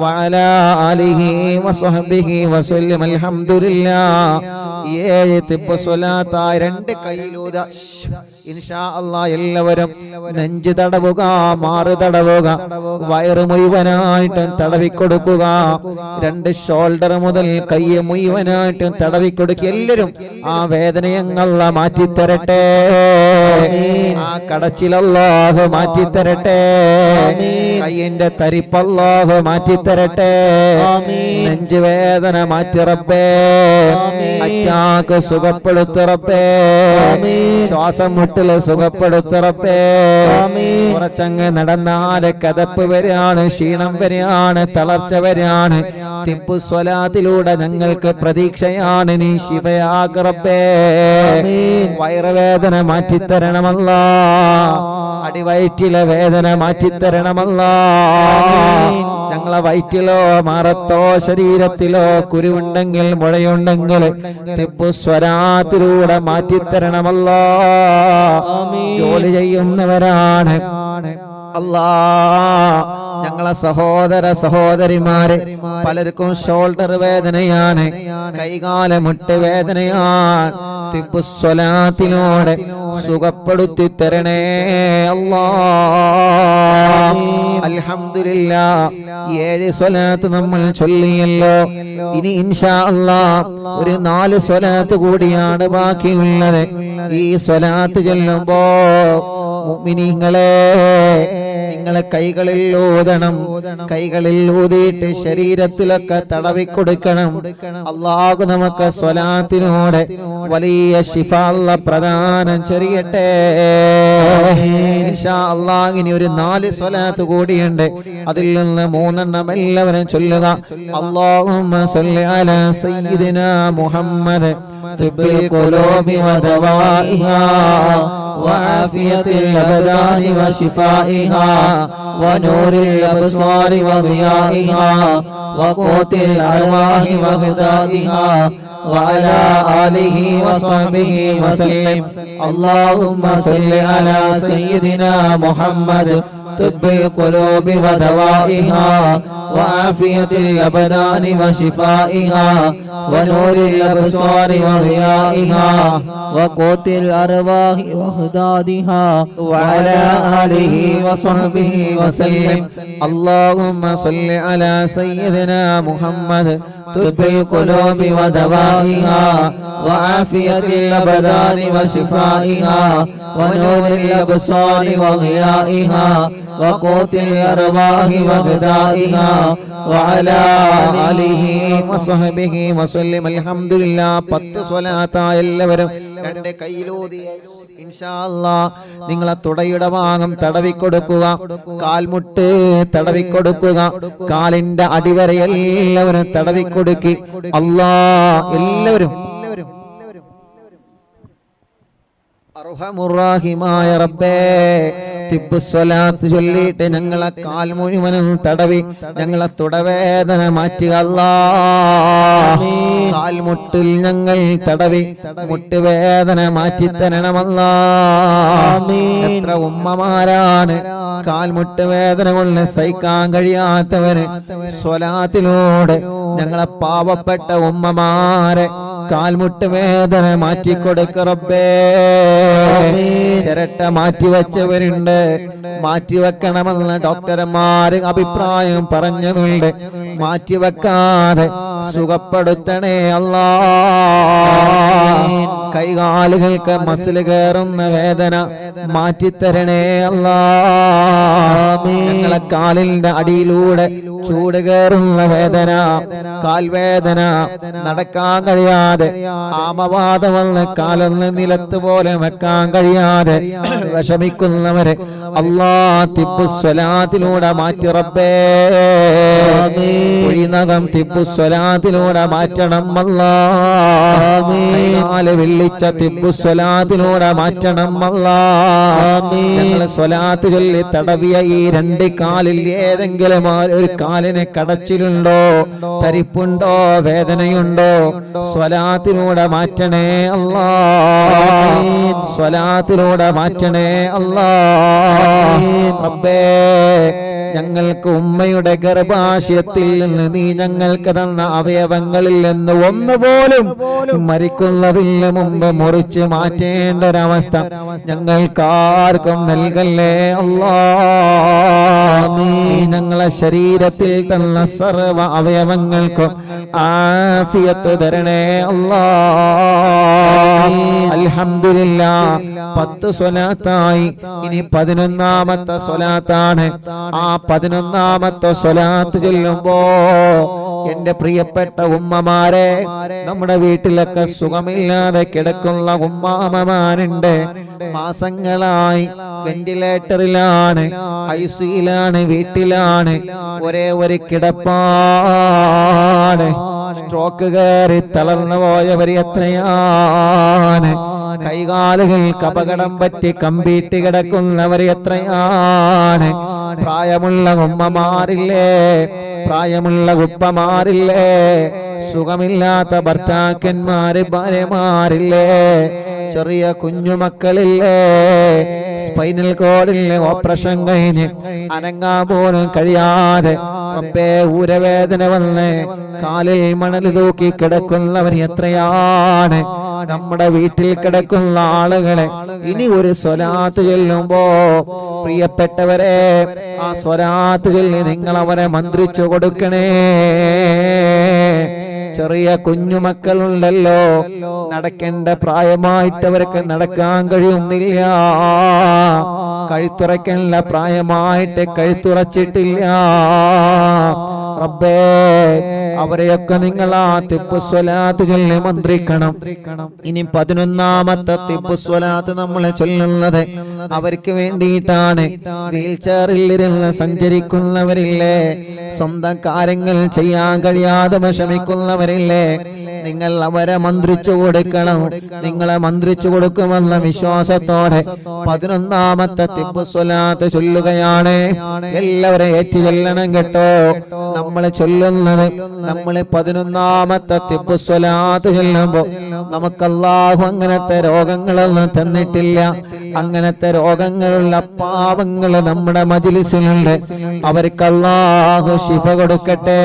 وعلى آله وصحبه وسلم. الحمد لله. 7 തിബ്ബ് സ്വലാത്തായി 2 കൈയിലൂത ഇൻഷാ അല്ലാഹ്. എല്ലാവരും നെഞ്ച് തടവുക, മാറ് തടവുക, വയറ് മുഴുവനായിട്ടും തടവിക്കൊടുക്കുക. 2 ഷോൾഡർ മുതൽ കൈ മുഴുവനായിട്ടും തടവിക്കൊടുക്കുക. എല്ലാവരും ആ വേദനയങ്ങള മാറ്റിത്തരട്ടെ, ആ കടച്ചിലല്ലാഹു മാറ്റിത്തരട്ടെ, കയ്യിന്റെ തരിപ്പല്ലാഹു മാറ്റിത്തരട്ടെ, നെഞ്ച് വേദന മാറ്റി റബ്ബേ, അറ്റാക്ക് സുഖപ്പെടുത്തു റബ്ബേ, ശ്വാസം മുട്ടല് സുഖപ്പെടുത്തു റബ്ബേ. കുറച്ചങ്ങ് നടന്നാല് കതപ്പ് വരെയാണ്, ക്ഷീണം വരെയാണ്, തളർച്ച വരെയാണ്. തിബ്ബു സ്വലാത്തിലൂടെ ഞങ്ങൾക്ക് പ്രതീക്ഷയാണ്. നീ ശിഫയാക്ക് റബ്ബേ. വയറുവേദന മാറ്റിത്തരണമല്ലാ, അടിവയറ്റിലെ വേദന മാറ്റിത്തരണമല്ലാ. ഞങ്ങളെ വയറ്റിലോ മാറത്തോ ശരീരത്തിലോ കുരുവുണ്ടെങ്കിൽ മുഴയുണ്ടെങ്കിൽ തിബ്ബു സ്വലാത്തിലൂടെ മാറ്റിത്തരണമല്ലാ. ജോലി ചെയ്യുന്നവരാണ് അല്ലാ. ഞങ്ങളെ സഹോദര സഹോദരിമാരെ പലർക്കും ഷോൾഡർ വേദനയാണ്, കൈകാല മുട്ട് വേദനയാണ്. തിബ്ബു സ്വലാത്തിലൂടെ സുഖപ്പെടുത്തി തരണേ അല്ലാ. അൽഹംദുലില്ലാഹ്. 7 സ്വലാത്ത് നമ്മൾ ചൊല്ലിയല്ലോ. ഇനി ഇൻഷാ അല്ലാഹ് ഒരു 4 സ്വലാത്ത് കൂടിയാണ് ബാക്കിയുള്ളത്. ഈ സ്വലാത്ത് ചൊല്ലുമ്പോ മുഅ്മിനീങ്ങളെ നിങ്ങളെ കൈകളിൽ ഊതണം, കൈകളിൽ ഊതിയിട്ട് ശരീരത്തിലൊക്കെ തടവിക്കൊടുക്കണം. അല്ലാഹു നമുക്ക് സ്വലാത്തിനോടെ വലിയ ശിഫ അല്ലാഹ് പ്രദാനം ചെയ്യട്ടെ ഇൻഷാ അല്ലാഹ്. ഇനി ഒരു 4 സ്വലാത്ത് കൂടിയുണ്ട്, അതിൽ നിന്ന് 3 എണ്ണം എല്ലാവരും ചൊല്ലുക. അല്ലാഹുമ്മ സ്വല്ലി അലാ സയ്യിദിനാ മുഹമ്മദ് തിബ്ബിൽ ഖുലൂബി വദവാഇഹാ وعافية الأبدان وشفائها ونور الأبصار وضيائها وقوت الأرواح وغذائها وعلى آله وصحبه وسلم. اللهم صل على سيدنا محمد طب القلوب ودوائها وعافية الأبدان وشفائها ونور الأبصار وضيائها وقوت الأرواح وخدادها وعلى آله وصحبه وسلم. اللهم صل على سيدنا محمد طب القلوب ودوائها وعافية الأبدان وشفائها ونور الأبصار وضيائها وقوت الأرواح وغذائها وعلى آله وصحبه وسلم. അൽഹംദുലില്ലാ. 10 സ്വലാത്ത എല്ലാവരും രണ്ട് കൈയിലൂതി ഇൻഷാ അല്ലാഹ് നിങ്ങളെ തുടയുടെ ഭാഗം തടവിക്കൊടുക്കുക, കാൽമുട്ട് തടവിക്കൊടുക്കുക, കാലിന്റെ അടിവരെ എല്ലാവരും തടവിക്കൊടുക്കി. എല്ലാവരും അർഹമുർറാഹിമായ റബ്ബേ തിബ്ബുസ്സലാത്ത് ചൊല്ലിയിട്ട് ഞങ്ങളെ കാൽ മുഴുവനും തടവി ഞങ്ങളെ തുടവേദന മാറ്റുക അല്ലാഹ്. കാൽമുട്ടിൽ ഞങ്ങൾ തടവി മുട്ടുവേദന മാറ്റി തരണമല്ലാഹ്. എത്ര ഉമ്മമാരാണ് കാൽമുട്ട് വേദന കൊണ്ട് സഹിക്കാൻ കഴിയാത്തവര് സ്വലാത്തിലൂടെ ഞങ്ങളെ പാവപ്പെട്ട ഉമ്മമാരെ കാൽമുട്ട് വേദന മാറ്റിക്കൊടുക്ക റബ്ബേ. ചിരട്ട മാറ്റിവെച്ചവരുണ്ട്, മാറ്റിവെക്കണമെന്ന് ഡോക്ടർമാര് അഭിപ്രായം പറഞ്ഞതുണ്ട്. മാറ്റിവെക്കാതെ സുഖപ്പെടുത്തണേ അല്ലാഹ്. കൈകാലുകൾക്ക് മസിൽ കയറുന്ന വേദന മാറ്റിത്തരണേ അല്ലാഹ്. ഞങ്ങളെ കാലിന്റെ അടിയിലൂടെ ചൂട് കയറുന്ന വേദന, കാൽവേദന, നടക്കാൻ കഴിയാതെ ആമവാദം വന്ന് കാലൊന്ന് നിലത്ത് പോലെ വെക്കാൻ കഴിയാതെ വിഷമിക്കുന്നവരെ അല്ലാഹ് തിബ്ബുസ്സലാത്തിലൂടെ മാറ്റി റബ്ബേ. കുഴിനകം തിബ്ബുസ്സലാത്തിലൂടെ മാറ്റണം അല്ലാഹ്. കാല് വെള്ളിച്ച തിബ്ബുസ്സലാത്തിലൂടെ മാറ്റണം അല്ലാഹ്. ഞങ്ങള് സ്വലാത്ത് ചൊല്ലി തടവിയ ഈ രണ്ട് കാലിൽ ഏതെങ്കിലും ഒരു കാലിന് കടച്ചിലുണ്ടോ, തരിപ്പുണ്ടോ, വേദനയുണ്ടോ, സ്വലാത്തിലൂടെ മാറ്റണേ അല്ലാഹ്. സ്വലാത്തിലൂടെ മാറ്റണേ അല്ലാഹ്. റബ്ബേ, ഞങ്ങൾക്ക് ഉമ്മയുടെ ഗർഭാശയത്തിൽ നിന്ന് നീ ഞങ്ങൾക്ക് തന്ന അവയവങ്ങളിൽ നിന്ന് ഒന്നുപോലും മരിക്കുന്നതിന് മുമ്പ് മുറിച്ച് മാറ്റേണ്ട ഒരവസ്ഥ ഞങ്ങൾക്കാർക്കും നൽകല്ലേ അല്ലാഹ്. ഞങ്ങളെ ശരീരത്തിൽ തന്ന സർവ അവയവങ്ങൾക്കും ആഫിയത്ത് തരണേ അല്ലാഹ്. അൽഹംദുലില്ലാഹ്. 10 സ്വലാത്തായി, ഇനി 11ാമത്തെ സ്വലാത്താണ്. ആ 11ാമത്തെ സ്വലാത്ത് ചൊല്ലുമ്പോ എന്റെ പ്രിയപ്പെട്ട ഉമ്മമാരെ, നമ്മുടെ വീട്ടിലൊക്കെ സുഖമില്ലാതെ കിടക്കുന്ന ഉമ്മാമമാരുണ്ട്. മാസങ്ങളായി വെന്റിലേറ്ററിലാണ്, ഐസിയിലാണ്, വീട്ടിലാണ്, ഒരേ ഒരു കിടപ്പാണ്. സ്ട്രോക്ക് കയറി തളർന്നു പോയവർ എത്രയാണ്. കൈകാലുകൾക്ക് അപകടം പറ്റി കമ്പീട്ട് കിടക്കുന്നവർ എത്രയാണ്. പ്രായമുള്ള ഉമ്മമാരില്ലേ, പ്രായമുള്ള ഉപ്പമാരില്ലേ, സുഖമില്ലാത്ത ഭർത്താക്കന്മാര്, ഭാര്യമാരില്ലേ, ചെറിയ കുഞ്ഞുമക്കളില്ലേ, സ്പൈനൽ കോഡിലെ ഓപ്പറേഷൻ കഴിഞ്ഞ് അനങ്ങാൻ പോലും കഴിയാതെ റബ്ബേ ഊരവേദന വന്ന് കാലിൽ മണൽ തൂക്കി കിടക്കുന്നവർ എത്രയാണ്. നമ്മുടെ വീട്ടിൽ കിടക്കുന്ന ആളുകളെ ഇനി ഒരു സ്വലാത്ത് ചൊല്ലുമ്പോ പ്രിയപ്പെട്ടവരെ, ആ സ്വലാത്ത് ചൊല്ലി നിങ്ങൾ അവരെ മന്ത്രിച്ചു കൊടുക്കണേ. ചെറിയ കുഞ്ഞുമക്കളുണ്ടല്ലോ, നടക്കേണ്ട പ്രായമായിട്ടവർക്ക് നടക്കാൻ കഴിയുന്നില്ല, കഴുത്തുറയ്ക്കേണ്ട പ്രായമായിട്ട് കഴുത്തുറച്ചിട്ടില്ല. റബ്ബേ, അവരെയൊക്കെ നിങ്ങൾ ആ തിബ്ബുസ്വലാത്ത് ചൊല്ലി മന്ത്രിക്കണം. ഇനി 11ാമത്തെ തിബ്ബുസ്വലാത്ത് നമ്മൾ ചൊല്ലുന്നത് അവർക്ക് വേണ്ടിയിട്ടാണ്. വീൽ ചെയറിൽ ഇരുന്ന് സഞ്ചരിക്കുന്നവരില്ലേ, സ്വന്തം കാര്യങ്ങൾ ചെയ്യാൻ കഴിയാതെ വിഷമിക്കുന്നവരില്ലേ, നിങ്ങൾ അവരെ മന്ത്രിച്ചു കൊടുക്കണം. നിങ്ങളെ മന്ത്രിച്ചു കൊടുക്കുമെന്ന വിശ്വാസത്തോടെ 11ാമത്തെ തിബ്ബുസ്വലാത്ത് ചൊല്ലുകയാണ്. എല്ലാവരും ഏറ്റു ചൊല്ലണം കേട്ടോ. നമ്മൾ ചൊല്ലുന്നത്, നമ്മൾ 11ാമത്തെ തിബ്ബുസ്വലാത്ത് ചൊല്ലുമ്പോ നമുക്ക് അല്ലാഹു അങ്ങനത്തെ രോഗങ്ങളൊന്നും തന്നിട്ടില്ല. അങ്ങനത്തെ രോഗങ്ങളുള്ള പാവങ്ങൾ നമ്മുടെ മജ്‌ലിസിലുണ്ട്. അവർക്ക് അല്ലാഹു ശിഫ കൊടുക്കട്ടെ,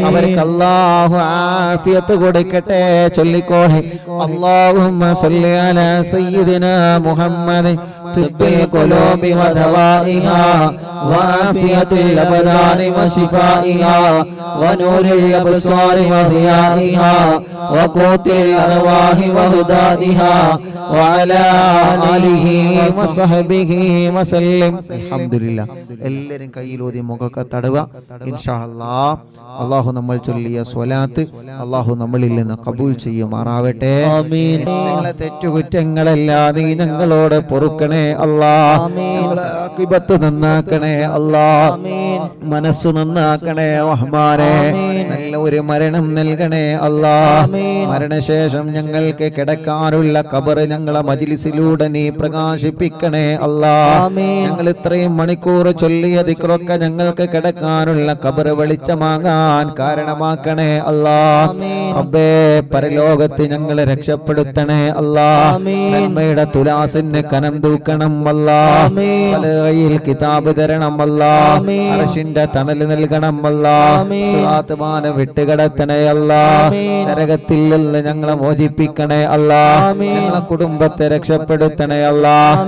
അവർക്ക് അല്ലാഹു ആഫിയത്ത് കൊടുക്കട്ടെ. ചൊല്ലിക്കോളെ, അല്ലാഹുമ്മ സല്ലി അലാ സയ്യിദിനാ മുഹമ്മദ് തിബ്ബിൽ ഖുലൂബി വദവാഇഹാ വആഫിയത്തിൽ അബ്ദാനി വശിഫാഇഹാ വനൂരിൽ അബ്സ്വാരി വദിയാഇഹാ വഖൂത്തിൽ അർവാഹി വഹദാദിഹാ വഅലാ ആലിഹി വസഹബിഹി വസല്ലം. അൽഹംദുലില്ലാഹ്. എല്ലാവരും കയ്യിലൂതി മുഖൊക്കെ തടവുക. ഇൻഷാ അല്ലാഹ് അല്ലാഹു നമ്മൾ ചൊല്ലിയ സ്വലാത്ത് അല്ലാഹു നമ്മളിൽ നിന്ന് കബൂൽ ചെയ്യുമാറാവട്ടെ. ആമീൻ. ഞങ്ങളെ തെറ്റുകുറ്റങ്ങളെല്ലാം നീ ഞങ്ങളോട് പൊറുക്കണേ അല്ലാഹ്. ഞങ്ങളെ ആഖിബത്ത് നന്നാക്കണേ അല്ലാഹ്. മനസ്സ് നന്നാക്കണേ റഹ്മാനേ. നല്ല ഒരു മരണം നൽകണേ അല്ലാഹ്. മരണശേഷം ഞങ്ങൾക്ക് കിടക്കാനുള്ള ഖബർ ഞങ്ങളെ മജ്‌ലിസിലൂടെ നീ പ്രകാശിപ്പിക്കണേ അല്ലാഹ്. ഞങ്ങൾ ഇത്രയും മണിക്കൂർ ചൊല്ലിയ ദിക്റൊക്കെ ഞങ്ങൾക്ക് കിടക്കാനുള്ള ഖബർ വെളിച്ചമാകാൻ കാരണമാക്കണേ അല്ലാഹ്. റബ്ബേ, പരലോകത്ത് ഞങ്ങളെ രക്ഷപ്പെടുത്തണേ അല്ലാഹ്. നന്മയുടെ തുലാസിന് കനം തൂക്കണം അല്ലാഹ്. പലകയിൽ കിതാബ് തരണം അല്ലാഹ്. അർശിന്റെ തണൽ നൽകണം അല്ലാഹ്. സിറാത്ത് പാലം വിട്ടുകിടത്തണേ അല്ലാഹ്. നരകത്തിൽ നിന്ന് ഞങ്ങളെ മോചിപ്പിക്കണേ അല്ലാഹ്. ഞങ്ങളെ കുടുംബത്തെ രക്ഷപ്പെടുത്തണേ അല്ലാഹ്.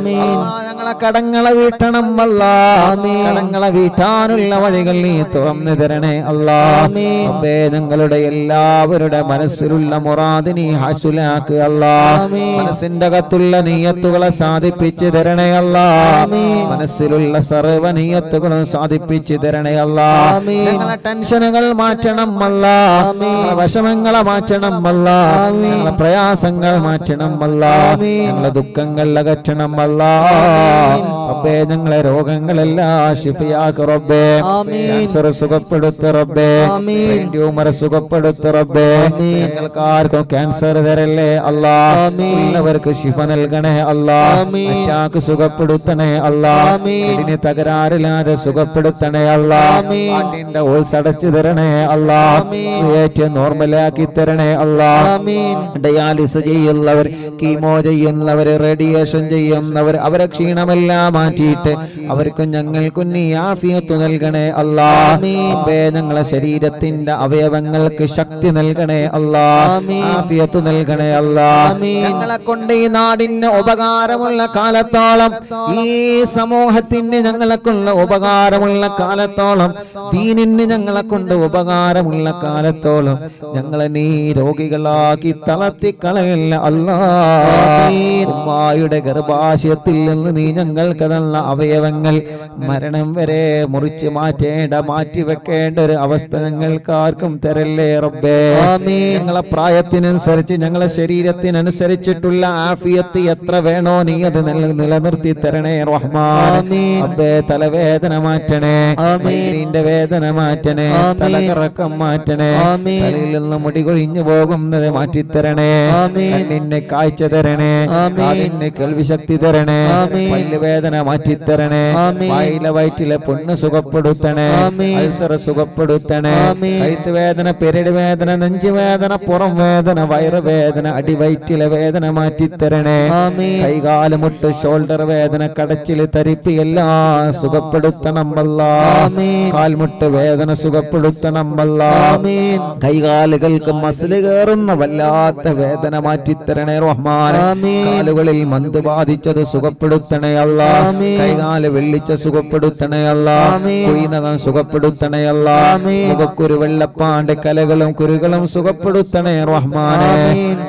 ഞങ്ങളെ കടങ്ങളെ വീട്ടണം അല്ലാഹ്. കടങ്ങളെ വീട്ടാനുള്ള വഴികൾ നീ തുറന്നു തരണേ അല്ലാഹ്. റബ്ബേ, ഞങ്ങളുടെ എല്ലാവരുടെ മനസ്സിലുള്ള മുറാദ് നീ ഹസുലാക്ക് അല്ലാഹ്. മനസ്സിന്റെ അകത്തുള്ള നിയ്യത്തുകളെ സാധിപ്പിച്ചു തരണേ അല്ലാഹ്. മനസ്സിലുള്ള സർവ്വ നിയ്യത്തുകളും സാധിപ്പിച്ചു തരണേ അല്ലാഹ്. ഞങ്ങളെ ടെൻഷനുകൾ മാറ്റണം അല്ലാഹ്. ഞങ്ങളെ വിഷമങ്ങളെ മാറ്റണം അല്ലാഹ്. ഞങ്ങളെ പ്രയാസങ്ങൾ മാറ്റണം അല്ലാഹ്. ഞങ്ങളെ ദുഃഖങ്ങൾ അകറ്റണം അല്ലാഹ്. റബ്ബേ, ഞങ്ങളെ രോഗങ്ങളെല്ലാം ശിഫയാക്ക് റബ്ബേ. ക്യാൻസർ സുഖപ്പെടുത്ത് റബ്ബേ. ബ്രെയിൻ ട്യൂമർ സുഖപ്പെടുത്ത് റബ്ബേ. ഞങ്ങൾക്ക് ആർക്കും ക്യാൻസർ തരല്ലേ അല്ലാഹ്. ഉള്ളവർക്ക് ശിഫ നൽകണേ അല്ലാഹ്. അറ്റാക്ക് സുഖപ്പെടുത്തണേ അല്ലാഹ്. കിഡ്നി തകരാറില്ലാതെ സുഖപ്പെടുത്തണേ അല്ലാഹ്. ഹാർട്ടിന്റെ ഹോൾസ് അടച്ചു തരണേ അല്ലാഹ്. ക്രിയേറ്റ് നോർമലാക്കി തരണേ അല്ലാഹ്. ഡയാലിസ് ചെയ്യുന്നവർ, കീമോ ചെയ്യുന്നവർ, റേഡിയേഷൻ ചെയ്യുന്നവർ, അവരെ ക്ഷീണമെല്ലാം മാറ്റിയിട്ട് അവർക്കും ഞങ്ങൾക്കും നീ ആഫിയത്ത് നൽകണേ അല്ലാഹ്. റബ്ബേ, ഞങ്ങളെ ശരീരത്തിന്റെ അവയവങ്ങൾക്ക് ശക്തി നൽകണേ അല്ലാഹ്. ആഫിയത്ത് നൽകണേ അല്ലാഹ്. ഞങ്ങളെ കൊണ്ട് ഈ നാടിന് ഉപകാരമുള്ള കാലത്തോളം, ഈ സമൂഹത്തിന് ഞങ്ങളെ കൊണ്ട് ഉപകാരമുള്ള കാലത്തോളം, ദീനിന് ഞങ്ങളെ കൊണ്ട് ഉപകാരമുള്ള കാലത്തോളം ഞങ്ങളെ നീ രോഗികളാക്കി തളർത്തിക്കളയല്ല അല്ലാഹ്. ഉമ്മായുടെ ഗർഭാശയത്തിൽ നിന്ന് നീ ഞങ്ങൾക്ക് തന്ന അവയവങ്ങൾ മരണം വരെ മുറിച്ച് മാറ്റി വെക്കേണ്ട ഒരു അവസ്ഥ ഞങ്ങൾക്ക് ആർക്കും തരല്ലേ റബ്ബേ. ഞങ്ങളെ പ്രായത്തിനനുസരിച്ച്, ഞങ്ങളെ ശരീരത്തിനനുസരിച്ചിട്ടുള്ള ആഫിയത്ത് എത്ര വേണോ നീ അത് നിലനിർത്തി തരണേ റഹ്മാൻ. റബ്ബേ, തലവേദന മാറ്റണേ, മൈഗ്രീന്റെ വേദന മാറ്റണേ, തലകറക്കം മാറ്റണേ, തലയിൽ നിന്ന് മുടി കൊഴിഞ്ഞു പോകുന്നത് മാറ്റിത്തരണേ, കണ്ണിന് കാഴ്ച തരണേ, കാതിന് കേൾവി ശക്തി തരണേ, പല്ലുവേദന മാറ്റിത്തരണേ, വായിലെ വയറ്റിലെ പുണ്ണ് സുഖപ്പെടുത്തണേ, അൾസർ സുഖപ്പെടുത്തണേ, കഴുത്ത് വേദന, പെരടി വേദന, നെഞ്ചുവേദന, പുറം വേദന, വയറുവേദന, അടിവയറ്റിലെ വേദന മാറ്റിത്തരണേ, കൈകാല് മുട്ട്, ഷോൾഡർ വേദന, കടച്ചില്, തരിപ്പ് എല്ലാം സുഖപ്പെടുത്തണം അല്ലാഹ്. കാൽമുട്ട് വേദന സുഖപ്പെടുത്തണം അല്ലാഹ്. കൈകാലുകൾക്ക് മസില് കയറുന്ന വല്ലാത്ത വേദന മാറ്റിത്തരണേ റഹ്മാൻ. കാലുകളിൽ മന്ത് ബാധിച്ചത് സുഖപ്പെടുത്തണേ സുഖപ്പെടുത്തണേ അല്ലാ. കൈകാല് വെള്ളിച്ച സുഖപ്പെടുത്തണേ അല്ലാ. കുഴിനകം സുഖപ്പെടുത്തണേ അല്ലാ. മുഖക്കുരു വെള്ളപ്പാണ്ട് കലകളും കുരുകളും സുഖപ്പെടുത്തണേ റഹ്മാനെ.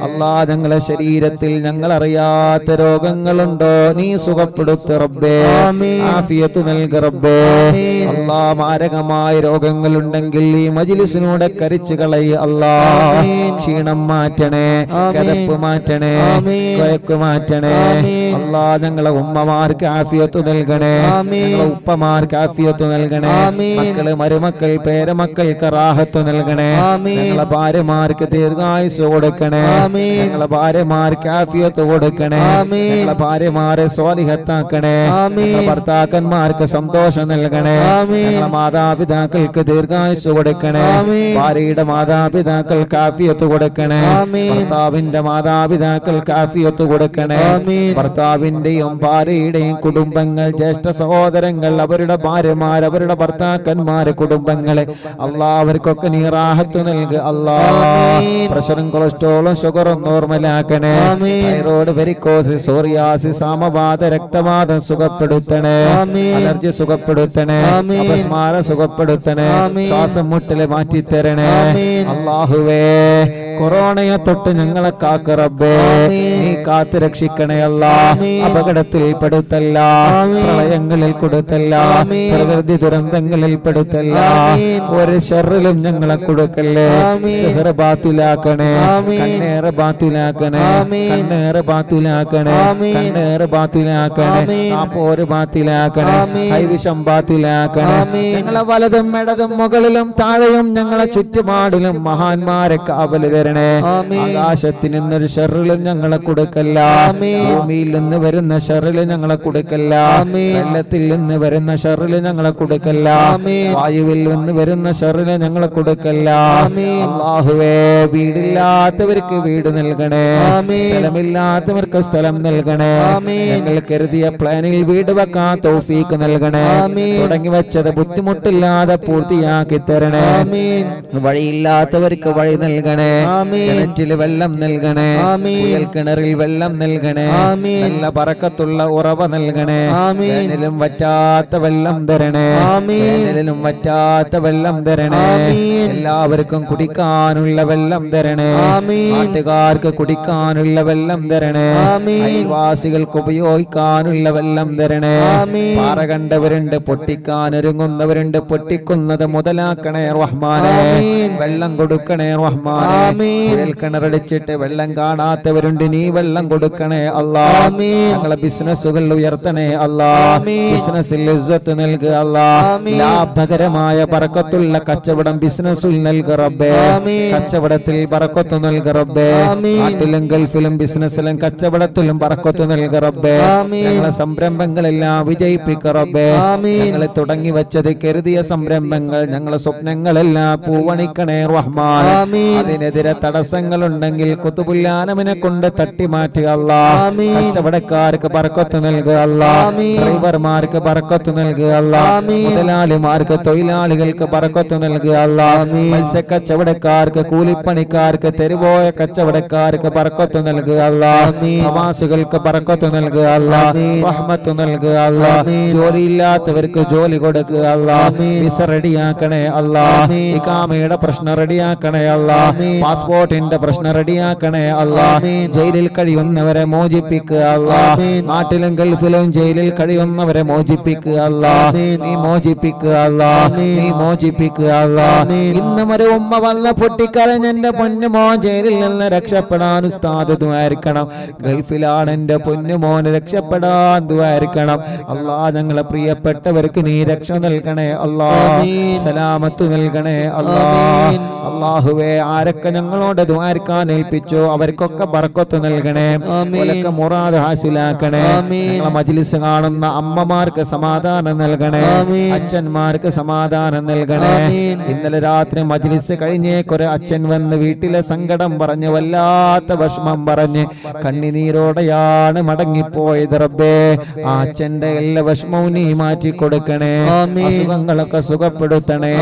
അല്ലാ, ഞങ്ങളെ ശരീരത്തിൽ ഞങ്ങൾ അറിയാത്ത രോഗങ്ങളുണ്ടോ നീ സുഖപ്പെടുത്ത റബ്ബേ. ആഫിയത്ത് നൽക റബ്ബേ. അല്ലാ, മാരകമായ രോഗങ്ങളുണ്ടെങ്കിൽ ഈ മജ്ലിസിനൂടെ കരിച്ചു കളയ അല്ലാ. ക്ഷീണം മാറ്റണേ, കിതപ്പ് മാറ്റണേ, കൊയക്ക് മാറ്റണേ അല്ലാ. ഞങ്ങളെ ഉമ്മമാർക്ക് ആഫിയത്ത് നൽകണേ, ഞങ്ങളെ ഉപ്പമാർക്ക് ആഫിയത്ത് നൽകണേ. മക്കള് മരുമക്കൾ പേരമക്കൾക്ക് റാഹത്ത് നൽകണേ. ഞങ്ങളെ ഭാര്യമാർക്ക് ദീർഘായുസ് കൊടുക്കണേ. ഞങ്ങളെ ഭാര്യമാർക്ക് ആഫിയത്ത് കൊടുക്കണേ. ഞങ്ങളെ ഭാര്യമാരെ സ്വാലിഹത്താക്കണേ. ഞങ്ങളെ ഭർത്താക്കന്മാർക്ക് സന്തോഷം നൽകണേ. ഞങ്ങളെ മാതാപിതാക്കൾക്ക് ദീർഘായുസ് കൊടുക്കണേ. ഭാര്യയുടെ മാതാപിതാക്കൾക്ക് ആഫിയത്ത് കൊടുക്കണേ. ഭർത്താവിന്റെ മാതാപിതാക്കൾക്ക് ആഫിയത്ത് കൊടുക്കണേ. ഭർത്താവിന്റെയും ഭാര്യയുടെയും കുടുംബങ്ങൾ, ജ്യേഷ്ഠ സഹോദരങ്ങൾ, അവരുടെ ഭാര്യമാർ, അവരുടെ ഭർത്താക്കന്മാര്, കുടുംബങ്ങളെ അല്ലാ അവർക്കൊക്കെ നീ റാഹത്ത് നൽകുക അല്ലാ. പ്രഷറും കൊളസ്ട്രോളും ഷുഗറും നോർമലാക്കണേ. തൈറോയ്ഡ്, വെരിക്കോസിസ്, സോറിയാസിസ്, സാമവാത, രക്തവാതം സുഖപ്പെടുത്തണേ. അലർജി സുഖപ്പെടുത്തണേ. അപസ്മാര സുഖപ്പെടുത്തണേ. ശ്വാസം മുട്ടല് മാറ്റിത്തരണേ അല്ലാഹുവേ. കൊറോണയെ തൊട്ട് ഞങ്ങളെ കാക്ക് റബ്ബേ. നീ കാത്ത് രക്ഷിക്കണേ അല്ലാ. അപകടത്തിൽ പെടുത്തല്ല, പ്രളയങ്ങളിൽ കൊടുത്തല്ല, പ്രകൃതി ദുരന്തങ്ങളിൽ പെടുത്തല്ല. ഒരു ഷർറിലും ഞങ്ങളെ കൊടുക്കല്ലേ. സിഹർ ബാത്തിലാക്കണേ, കണ്ണേറ് ബാത്തിലാക്കണേ, കണ്ണേറ് ബാത്തിലാക്കണേ, കണ്ണേറ് ബാത്തിലാക്കണേ, നാപ്പോര് ബാത്തിലാക്കണേ, കൈവിഷം ബാത്തിലാക്കണേ. ഞങ്ങളെ വലതും ഇടതും മുകളിലും താഴെയും ഞങ്ങളെ ചുറ്റുപാടിലും മഹാന്മാരെ കാവല് തരണേ. ആകാശത്തിൽ നിന്നൊരു ഷർറിലും ഞങ്ങളെ കൊടുക്കല്ല. ഭൂമിയിൽ നിന്ന് വരുന്ന ഷർറില് ഞങ്ങളെ കൊടുക്കല്ല. വെള്ളത്തിൽ നിന്ന് വരുന്ന ഷർറില് ഞങ്ങളെ കൊടുക്കല്ല. വായുവിൽ നിന്ന് വരുന്ന ഷർറില് ഞങ്ങളെ കൊടുക്കല്ല. അല്ലാഹുവേ, വീടില്ലാത്തവർക്ക് വീട് നൽകണേ. സ്ഥലമില്ലാത്തവർക്ക് സ്ഥലം നൽകണേ. ഞങ്ങൾ കരുതിയ പ്ലാനിൽ വീട് വെക്കാൻ തൗഫീക്ക് നൽകണേ. തുടങ്ങി വെച്ചത് ബുദ്ധിമുട്ടില്ലാതെ പൂർത്തിയാക്കി തരണേ. വഴിയില്ലാത്തവർക്ക് വഴി നൽകണേ. കിണറ്റില് വെള്ളം നൽകണേ. കുയൽ കിണറിൽ വെള്ളം നൽകണേ. നല്ല ബറക്കത്തുള്ള ഉറവ നൽകണേ. വേനലും വറ്റാത്ത വെള്ളം തരണേ. വേനലിലും വറ്റാത്ത വെള്ളം തരണേ. എല്ലാവർക്കും കുടിക്കാനുള്ള വെള്ളം തരണേ. നാട്ടുകാർക്ക് കുടിക്കാനുള്ള വെള്ളം തരണേ. അയൽവാസികൾക്ക് ഉപയോഗിക്കാനുള്ള വെള്ളം തരണേ. പാറ കണ്ടവരുണ്ട്, പൊട്ടിക്കാൻ ഒരുങ്ങുന്നവരുണ്ട്. പൊട്ടിക്കുന്നത് മുതലാക്കണേ റഹ്മാനേ. വെള്ളം കൊടുക്കണേ റഹ്മാനേ. കുയൽ കിണറടിച്ചിട്ട് വെള്ളം കാണാത്തവരുണ്ട്, നീ വെള്ളം കൊടുക്കണേ അല്ലാ. ഞങ്ങളെ ബിസിനസ്സുകൾ ഉയർത്തണേ അല്ലാ. ബിസിനസ്സിൽ ഇസ്സത്ത് നൽകുക അല്ലാ. ലാഭകരമായ ബറക്കത്തുള്ള കച്ചവടം ബിസിനസ്സിൽ നൽകുക റബ്ബേ. കച്ചവടത്തിൽ ബറക്കത്ത് നൽകുക റബ്ബേ. നാട്ടിലും ഗൾഫിലും ബിസിനസ്സിലും കച്ചവടത്തിലും ബറക്കത്ത് നൽകുക റബ്ബേ. ഞങ്ങളെ സംരംഭങ്ങളെല്ലാം വിജയിപ്പിക്കുക റബ്ബേ. ഞങ്ങളെ തുടങ്ങി വെച്ചത് കരുതിയ സംരംഭങ്ങൾ, ഞങ്ങളെ സ്വപ്നങ്ങളെല്ലാം പൂവണിക്കണേ റഹ്മാൻ. അതിനെതിരെ തടസ്സങ്ങളുണ്ടെങ്കിൽ കുതുബുല്ലാനമിനെ കൊണ്ട് തട്ടി മാറ്റുക അല്ലാ. കച്ചവടക്കാർക്ക് ബർക്കത്ത് നൽകുക അല്ലാ. ഡ്രൈവർമാർക്ക് ബർക്കത്ത് നൽകുക അല്ലാ. മുതലാളിമാർക്ക്, തൊഴിലാളികൾക്ക് ബർക്കത്ത് നൽകുക അല്ലാ. മത്സ്യക്കച്ചവടക്കാർക്ക്, കൂലിപ്പണിക്കാർക്ക്, തെരുവോയ കച്ചവടക്കാർക്ക് ബർക്കത്ത് നൽകുക അല്ലാ. പ്രവാസികൾക്ക് ബർക്കത്ത് നൽകുക അല്ലാ. റഹ്മത്ത് നൽകുക അല്ലാ. ജോലിയില്ലാത്തവർക്ക് ജോലി കൊടുക്കുക അല്ലാ. വിസ റെഡിയാക്കണേ അല്ലാ. ഇഖാമയുടെ പ്രശ്നം റെഡിയാക്കണേ അല്ലാ. പാസ്പോർട്ടിന്റെ പ്രശ്നം റെഡിയാക്കണേ അല്ലാ. ജയിലിൽ കഴിയുന്നവരെ മോചിപ്പിക്കുക അല്ലാ. നാട്ടിലും ഗൾഫിലും ജയിലിൽ കഴിയുന്നവരെ മോചിപ്പിക്കുക അല്ലാ. നീ മോചിപ്പിക്കുക അല്ലാ. നീ മോചിപ്പിക്കുക അല്ലാ. ഇന്നും ഒരു ഉമ്മ വന്ന പൊട്ടിക്കരഞ്ഞ് എന്റെ പൊന്നുമോ ജയിലിൽ നിന്ന് രക്ഷപ്പെടാൻ ഉസ്താദ് ദുആയിരിക്കണം. ഗൾഫിലാണ് എന്റെ പൊന്നുമോന് രക്ഷപ്പെടാൻ ദുആയിരിക്കണം അല്ലാ. ഞങ്ങളെ പ്രിയപ്പെട്ടവർക്ക് നീ രക്ഷ നൽകണേ അല്ലാ. സലാമത്ത് നൽകണേ അല്ലാ. അല്ലാഹുവേ, ആരൊക്കെ ഞങ്ങളോട് ദുആരിക്കാൻ ഏൽപ്പിച്ചോ അവർക്കൊക്കെ ബർക്കത്ത് നൽകണേ. ഓലൊക്കെ മുറാദ് ഹാസിലാക്കണേ. ഞങ്ങളെ മജ്ലിസ് കാണുന്ന അമ്മമാർക്ക് സമാധാനം നൽകണേ. അച്ഛന്മാർക്ക് സമാധാനം നൽകണേ. ഇന്നലെ രാത്രി മജ്ലിസ് കഴിഞ്ഞേക്കൊരു അച്ഛൻ വന്ന് വീട്ടിലെ സങ്കടം പറഞ്ഞ് വല്ലാത്ത വിഷമം പറഞ്ഞ് കണ്ണിനീരോടെയാണ് മടങ്ങിപ്പോയത് റബ്ബേ. ആ അച്ഛന്റെ എല്ലാ വിഷമവും നീ മാറ്റി കൊടുക്കണേ. അസുഖങ്ങളൊക്കെ സുഖപ്പെടുത്തണേ.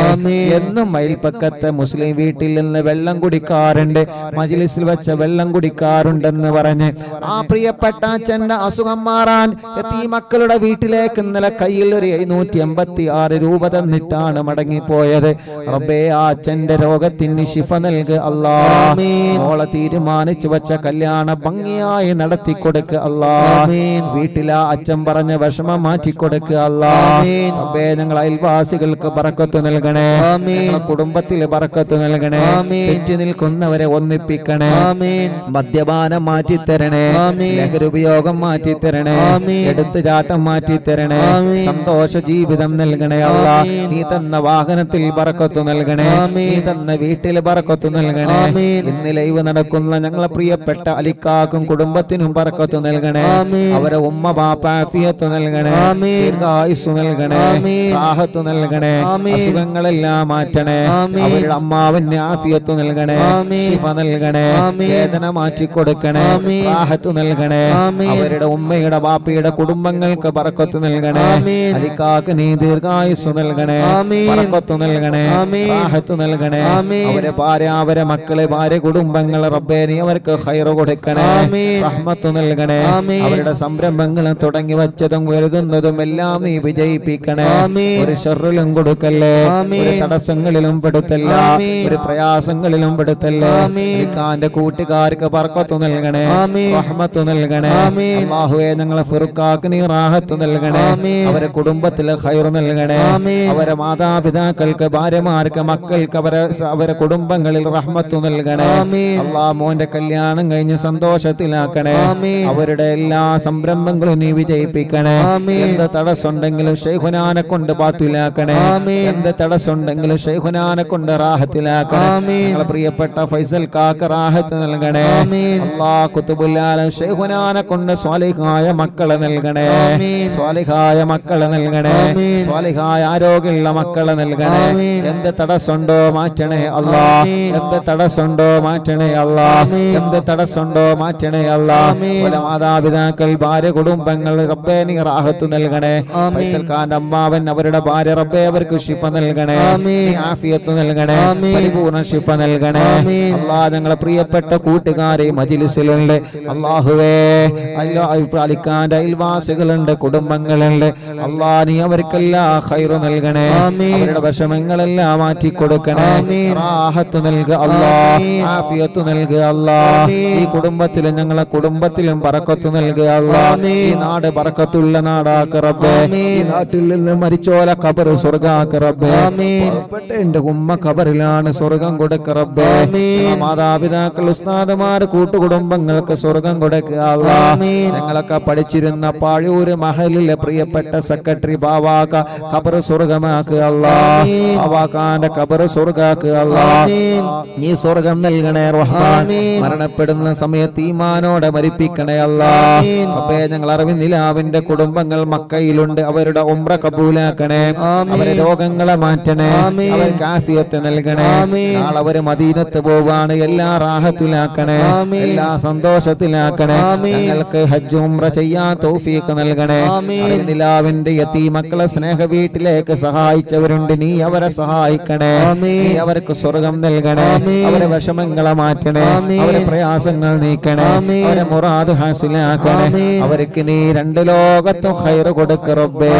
എന്നും അയൽപ്പക്കത്തെ മുസ്ലിം വീട്ടിൽ നിന്ന് വെള്ളം കുടിക്കാൻ കുടിക്കാറുണ്ട്, മജ്ലിസിൽ വെച്ച വെള്ളം കുടിക്കാറുണ്ടെന്ന് പറഞ്ഞ് ആ പ്രിയപ്പെട്ട അച്ഛന്റെ അസുഖം മാറാൻ ഈ മക്കളുടെ വീട്ടിലേക്ക് ഇന്നലെ കയ്യിൽ ഒരു 786 രൂപ തന്നിട്ടാണ് മടങ്ങിപ്പോയത്. റബ്ബേ, ആ അച്ഛന്റെ രോഗത്തിന് ശിഫ നൽകുക അല്ലാ. മോളെ തീരുമാനിച്ചു വെച്ച കല്യാണ ഭംഗിയായി നടത്തി കൊടുക്കുക അല്ലാ. വീട്ടിലെ അച്ഛൻ പറഞ്ഞ വിഷമം മാറ്റി കൊടുക്കുക അല്ലാ. റബ്ബേ, ഞങ്ങൾ അയൽവാസികൾക്ക് ബറക്കത്ത് നൽകണേ, ഞങ്ങളുടെ കുടുംബത്തിൽ ബറക്കത്ത് നൽകണേ, തെറ്റി നിൽക്കുന്നവരെ ഒന്നിപ്പിക്കണേ, മദ്യപാനം മാറ്റിത്തരണേ, ലഹരി ഉപയോഗം മാറ്റിത്തരണേ, എടുത്തുചാട്ടം മാറ്റിത്തരണേ, സന്തോഷ ജീവിതം നൽകണേ അല്ലാ. നീ തന്ന വാഹനത്തിൽ ബറക്കത്ത് നൽകണേ, നീ തന്ന വീട്ടിൽ ബറക്കത്ത് നൽകണേ. ഇന്ന് ലൈവ് നടക്കുന്ന ഞങ്ങളെ പ്രിയപ്പെട്ട അലിക്കാക്കും കുടുംബത്തിനും ബറക്കത്ത് നൽകണേ. അവരെ ഉമ്മ ബാപ്പ ആഫിയത്ത് നൽകണേ, ദീർഘായുസ്സു നൽകണേ, റാഹത്ത് നൽകണേ, അസുഖങ്ങളെല്ലാം മാറ്റണേ. അവരുടെ അമ്മാവിന് ആഫിയത്ത് നൽകണേ, ശിഫ നൽകണേ, വേദന മാറ്റി കൊടുക്കണേ, റാഹത്ത് നൽകണേ. അവരുടെ ഉമ്മയുടെ ബാപ്പയുടെ കുടുംബങ്ങൾക്ക് ബറക്കത്ത് നൽകണേ. അലിക്കാക്ക് നീ ദീർഘായുസ്സു നൽകണേ, ബറക്കത്ത് നൽകണേ, റാഹത്ത് നൽകണേ. അവരെ ഭാര്യ, അവരെ മക്കളെ, ഭാര്യ കുടുംബങ്ങൾ റബ്ബേ നീ അവർക്ക് ഖൈറ് കൊടുക്കണേ, റഹ്മത്ത് നൽകണേ. അവരുടെ സംരംഭങ്ങൾ തുടങ്ങി വച്ചതും എഴുതുന്നതും എല്ലാം നീ വിജയിപ്പിക്കണേ. ഒരു ഷർറിലും കൊടുക്കല്ലേ, ഒരു തടസ്സങ്ങളിലും പെടുത്തല്ല, ഒരു പ്രയാസങ്ങളിലും പെടുത്തല്ലേ. അലിക്കാന്റെ കൂട്ടുകാർക്ക് ബർക്കത്ത് നൽകണേ, റഹ്മത്ത് നൽകണേ. അല്ലാഹുവേ, ഞങ്ങളെ ഫിർഖാക്ക് നീ റാഹത്ത് നൽകണേ, അവരെ കുടുംബത്തിലെ ഖൈറ് നൽകണേ. അവരെ മാതാപിതാക്കൾക്ക്, ഭാര്യമാർക്ക്, മക്കൾക്ക്, അവരെ കുടുംബങ്ങളിൽ റഹ്മത്ത് നൽകണേ. അല്ലാഹ്, മോന്റെ കല്യാണം കഴിഞ്ഞ് സന്തോഷത്തിലാക്കണേ. അവരുടെ എല്ലാ സംരംഭങ്ങളും നീ വിജയിപ്പിക്കണേ. എന്ത് തടസ്സമുണ്ടെങ്കിലും ശൈഖുനാനെ കൊണ്ട് ബാത്തിലാക്കണേ. എന്ത് തടസ്സമുണ്ടെങ്കിലും ശൈഖുനാനെ കൊണ്ട് റാഹത്തിലാക്കണേ. ഞങ്ങളെ പ്രിയപ്പെട്ട ഫൈസൽ കാക്ക റാഹത്ത് നൽകണേ. അല്ലാഹ്, ഖുതുബുൽ ആലം ശൈഖുനാനെ കൊണ്ട് സ്വാലിഹായ മക്കളെ നൽകണേ, സ്വാലിഹായ മക്കളെ നൽകണേ, സ്വാലിഹായ ആരോഗ്യമുള്ള മക്കളെ നൽകണേ. എന്ത് തടസ്സമുണ്ടോ മാറ്റണേ അല്ലാ, എന്ത് തടസ്സമുണ്ടോ മാറ്റണേ അല്ലാ, എന്ത് തടസ്സമുണ്ടോ മാറ്റണേ അല്ലാ. മാതാപിതാക്കൾ, ഭാര്യ, കുടുംബങ്ങൾ റബ്ബേ നീ റാഹത്ത് നൽകണേ. ഫൈസൽ ഖാന്റെ അമ്മാവൻ, അവരുടെ ഭാര്യ റബ്ബേ അവർക്ക് ശിഫ നൽകണേ, ആഫിയത്ത് നൽകണേ, പരിപൂർണ്ണ ശിഫ നൽകണേ. അല്ലാഹ്, ഞങ്ങളെ പ്രിയപ്പെട്ട കൂട്ടുകാരെ മജ്ലിസിലുണ്ട് അല്ലാഹുവേ, അലിഖാന്റെ അയൽവാസികളുണ്ട്, കുടുംബങ്ങളുണ്ട്. അല്ലാഹ്, നീ അവർക്കെല്ലാം ഖൈറ് നൽകണേ, അവരുടെ വിഷമങ്ങളെല്ലാം മാറ്റി കൊടുക്കണേ, റാഹത്ത് നൽകുക അല്ലാഹ്, ആഫിയത്ത് നൽകുക അല്ലാഹ്. ഈ കുടുംബത്തിലും ഞങ്ങളെ കുടുംബത്തിലും ബറക്കത്ത് നൽകുക അല്ലാഹ്. ഈ നാട് ബറക്കത്തുള്ള നാടാക്ക റബ്ബേ. ഈ നാട്ടിൽ നിന്ന് മരിച്ചോല ഖബർ സ്വർഗ്ഗാക്ക റബ്ബേ. പാവപ്പെട്ട എന്റെ ഉമ്മ ഖബറിലാണ്, സ്വർഗ്ഗം കൊടുക്ക റബ്ബേ. മാതാപിതാക്കൾ, ഉസ്താദുമാർ, കൂട്ടുകുടുംബങ്ങൾക്ക് സ്വർഗ്ഗം കൊടുക്കുക അല്ലാഹ്. ഞങ്ങളൊക്കെ പഠിച്ചിരുന്ന പാഴൂര് മഹലിലെ പ്രിയപ്പെട്ട സെക്രട്ടറി ബാവാക്ക ഖബർ സ്വർഗ്ഗമാക്കുക അല്ലാഹ്. ബാവാക്കാന്റെ ഖബർ സ്വർഗ്ഗാക്കുക അല്ലാഹ്. നീ സ്വർഗ്ഗം നൽകണേ റഹ്മാൻ. മരണപ്പെടുന്ന സമയത്ത് ഈമാനോടെ മരിപ്പിക്കണേ അല്ലാഹ്. റബ്ബേ, ഞങ്ങൾ അറിവിന്ദിലാവിന്റെ കുടുംബങ്ങൾ മക്കയിലുണ്ട്, അവരുടെ ഉംറ കബൂലാക്കണേ, അവരെ രോഗങ്ങളെ മാറ്റണേ, അവർക്ക് ആഫിയത്ത് നൽകണേ. നാളെ അവര് മദീനത്ത് പോവാണ്, എല്ലാ റാഹത്തിലാക്കണേ, എല്ലാ സന്തോഷത്തിലാക്കണേ. ഞങ്ങൾക്ക് ഹജ്ജ് ഉംറ ചെയ്യാൻ തൗഫീഖ് നൽകണേ. അറിവിന്ദിലാവിന്റെ യതീമക്കളെ സ്നേഹ വീട്ടിലേക്ക് സഹായിച്ചവരുണ്ട്, നീ അവരെ സഹായിക്കണേ, നീ അവർക്ക് സ്വർഗം നൽകണേ, അവരെ വിഷമങ്ങളെ മാറ്റണേ, അവരെ പ്രയാസങ്ങൾ നീക്കണേ, അവരെ മുറാദ് ഹാസിലാക്കണേ. അവർക്ക് നീ രണ്ട് ലോകത്തും ഖൈറ് കൊടുക്ക റബ്ബേ.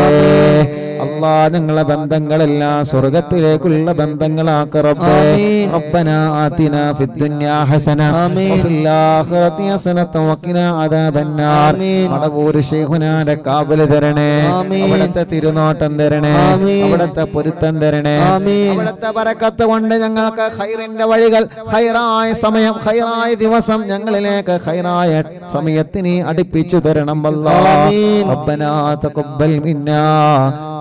അല്ലാഹ്, ഞങ്ങളെ ബന്ധങ്ങളെല്ലാം സ്വർഗ്ഗത്തിലേക്കുള്ള ബന്ധങ്ങളാക്ക റബ്ബേ. റബ്ബനാ ആതിനാ ഫിദ്ദുനിയാ ഹസന വഫിൽ ആഖിറതി ഹസനത വഖിനാ അദാബന്നാർ. മടവൂർ ശൈഖുനാന്റെ കാവൽ തരണേ, അവിടുത്തെ തിരുനോട്ടം തരണേ, അവിടുത്തെ പൊരുത്തം തരണേ. അവിടുത്തെ ബറക്കത്ത് കൊണ്ട് ഞങ്ങൾക്ക് ഖൈറിന്റെ വഴികൾ, ഖൈറായ സമയം, ഖൈറായ ദിവസം ഞങ്ങളിലേക്ക് ഖൈറായ സമയത്തിന് അടുപ്പിച്ചു തരണം അല്ലാഹ്. റബ്ബനാ തഖബ്ബൽ മിന്നാ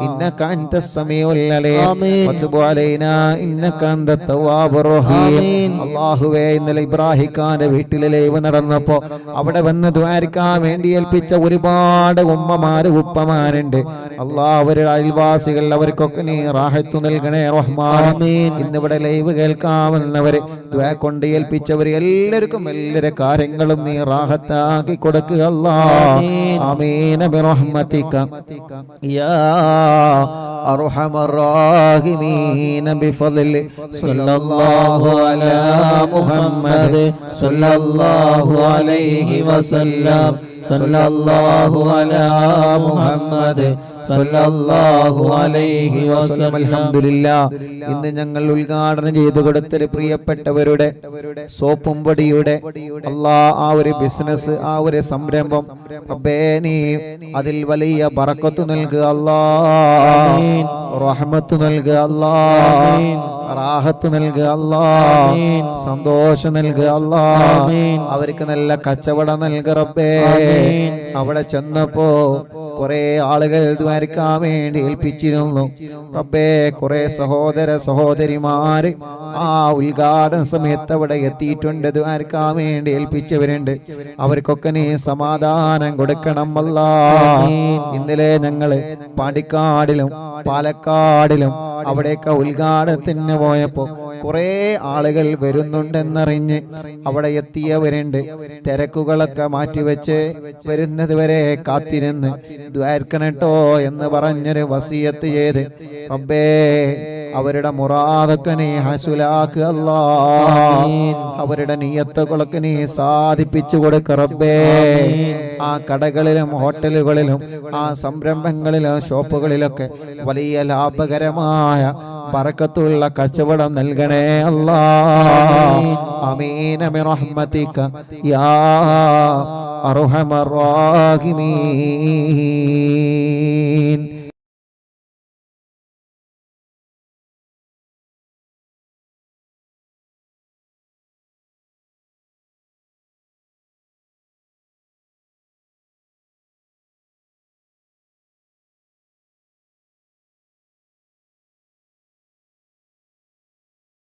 إنك أنت السميع العليم وتب علينا إنك أنت التواب الرحيم. അല്ലാഹുവേ, ഇന്നലെ ഇബ്രാഹിം ഖാന്റെ വീട്ടിലെ ലൈവ് നടന്നപ്പോ അവിടെ വന്ന് ദ്വാരക്കാൻ വേണ്ടി ഏൽപ്പിച്ച ഒരുപാട് ഉമ്മമാര് ഉപ്പമാരുണ്ട്. അല്ലാഹ്, അവരുടെ അയൽവാസികൾ, അവർക്കൊക്കെ നീ റാഹത്ത് നൽകണേ റഹ്മാൻ. ഇന്നിവിടെ ലൈവ് കേൾക്കാമെന്നവര് ദ്വാ കൊണ്ട് ഏൽപ്പിച്ചവര് എല്ലാവർക്കും എല്ലാവരുടെ കാര്യങ്ങളും നീ റാഹത്താക്കി കൊടുക്കുക അല്ലാഹ്. ആമീൻ ബിറഹ്മതിക യാ أرحم الراحمين بفضل صلى الله على محمد صلى الله عليه وسلم صلى الله على محمد صلى الله عليه وسلم. അൽഹംദുലില്ലാ. ഇന്ന് ഞങ്ങൾ ഉദ്ഘാടനം ചെയ്തു കൊടുത്തൊരു പ്രിയപ്പെട്ടവരുടെ സോപ്പും പൊടിയുടെ ആ ഒരു ബിസിനസ്, ആ ഒരു സംരംഭം റബ്ബേ നീ അതിൽ വലിയ ബറക്കത്ത് നൽകുക അല്ലാ, റഹ്മത്ത് നൽകുക അല്ലാ, റാഹത്ത് നൽകുക അല്ലാ, സന്തോഷം നൽകുക അല്ലാ, അവർക്ക് നല്ല കച്ചവടം നൽകുക റബ്ബേ. അവിടെ ചെന്നപ്പോ കുറെ ആളുകൾ ദ്വാരക്കാൻ വേണ്ടി ഏൽപ്പിച്ചിരുന്നു റബ്ബേ. കുറെ സഹോദര സഹോദരിമാര് ആ ഉദ്ഘാടന സമയത്ത് അവിടെ എത്തിയിട്ടുണ്ട്, ദ്വാരക്കാൻ വേണ്ടി ഏൽപ്പിച്ചവരുണ്ട്. അവർക്കൊക്കെ നീ സമാധാനം കൊടുക്കണം അല്ലാ. ഇന്നലെ ഞങ്ങള് പാണ്ടിക്കാടിലും പാലക്കാടിലും അവിടെയൊക്കെ ഉദ്ഘാടനത്തിന് പോയപ്പോ കുറെ ആളുകൾ വരുന്നുണ്ടെന്നറിഞ്ഞ് അവിടെ എത്തിയവരുണ്ട്. തിരക്കുകളൊക്കെ മാറ്റിവെച്ച് വരുന്നത് വരെ കാത്തിരുന്ന് ദ്വാരക്കണട്ടോ എന്ന് പറഞ്ഞൊരു വസിയത്ത് ചെയ്ത് റബ്ബേ അവരുടെ മുറാദൊക്കെ നീ ഹസുലാക്ക് അല്ലാ, അവരുടെ നിയത്തുകളൊക്കെ നീ സാധിപ്പിച്ചു കൊടുക്ക റബ്ബേ. ആ കടകളിലും ഹോട്ടലുകളിലും ആ സംരംഭങ്ങളിലും ഷോപ്പുകളിലൊക്കെ വലിയ ലാഭകരമായ ബറക്കത്തുള്ള കച്ചവടം നൽകണേ അല്ലാ. ആമീൻ ബിറഹ്മതിക യാ അർഹമർ റഹീമീൻ.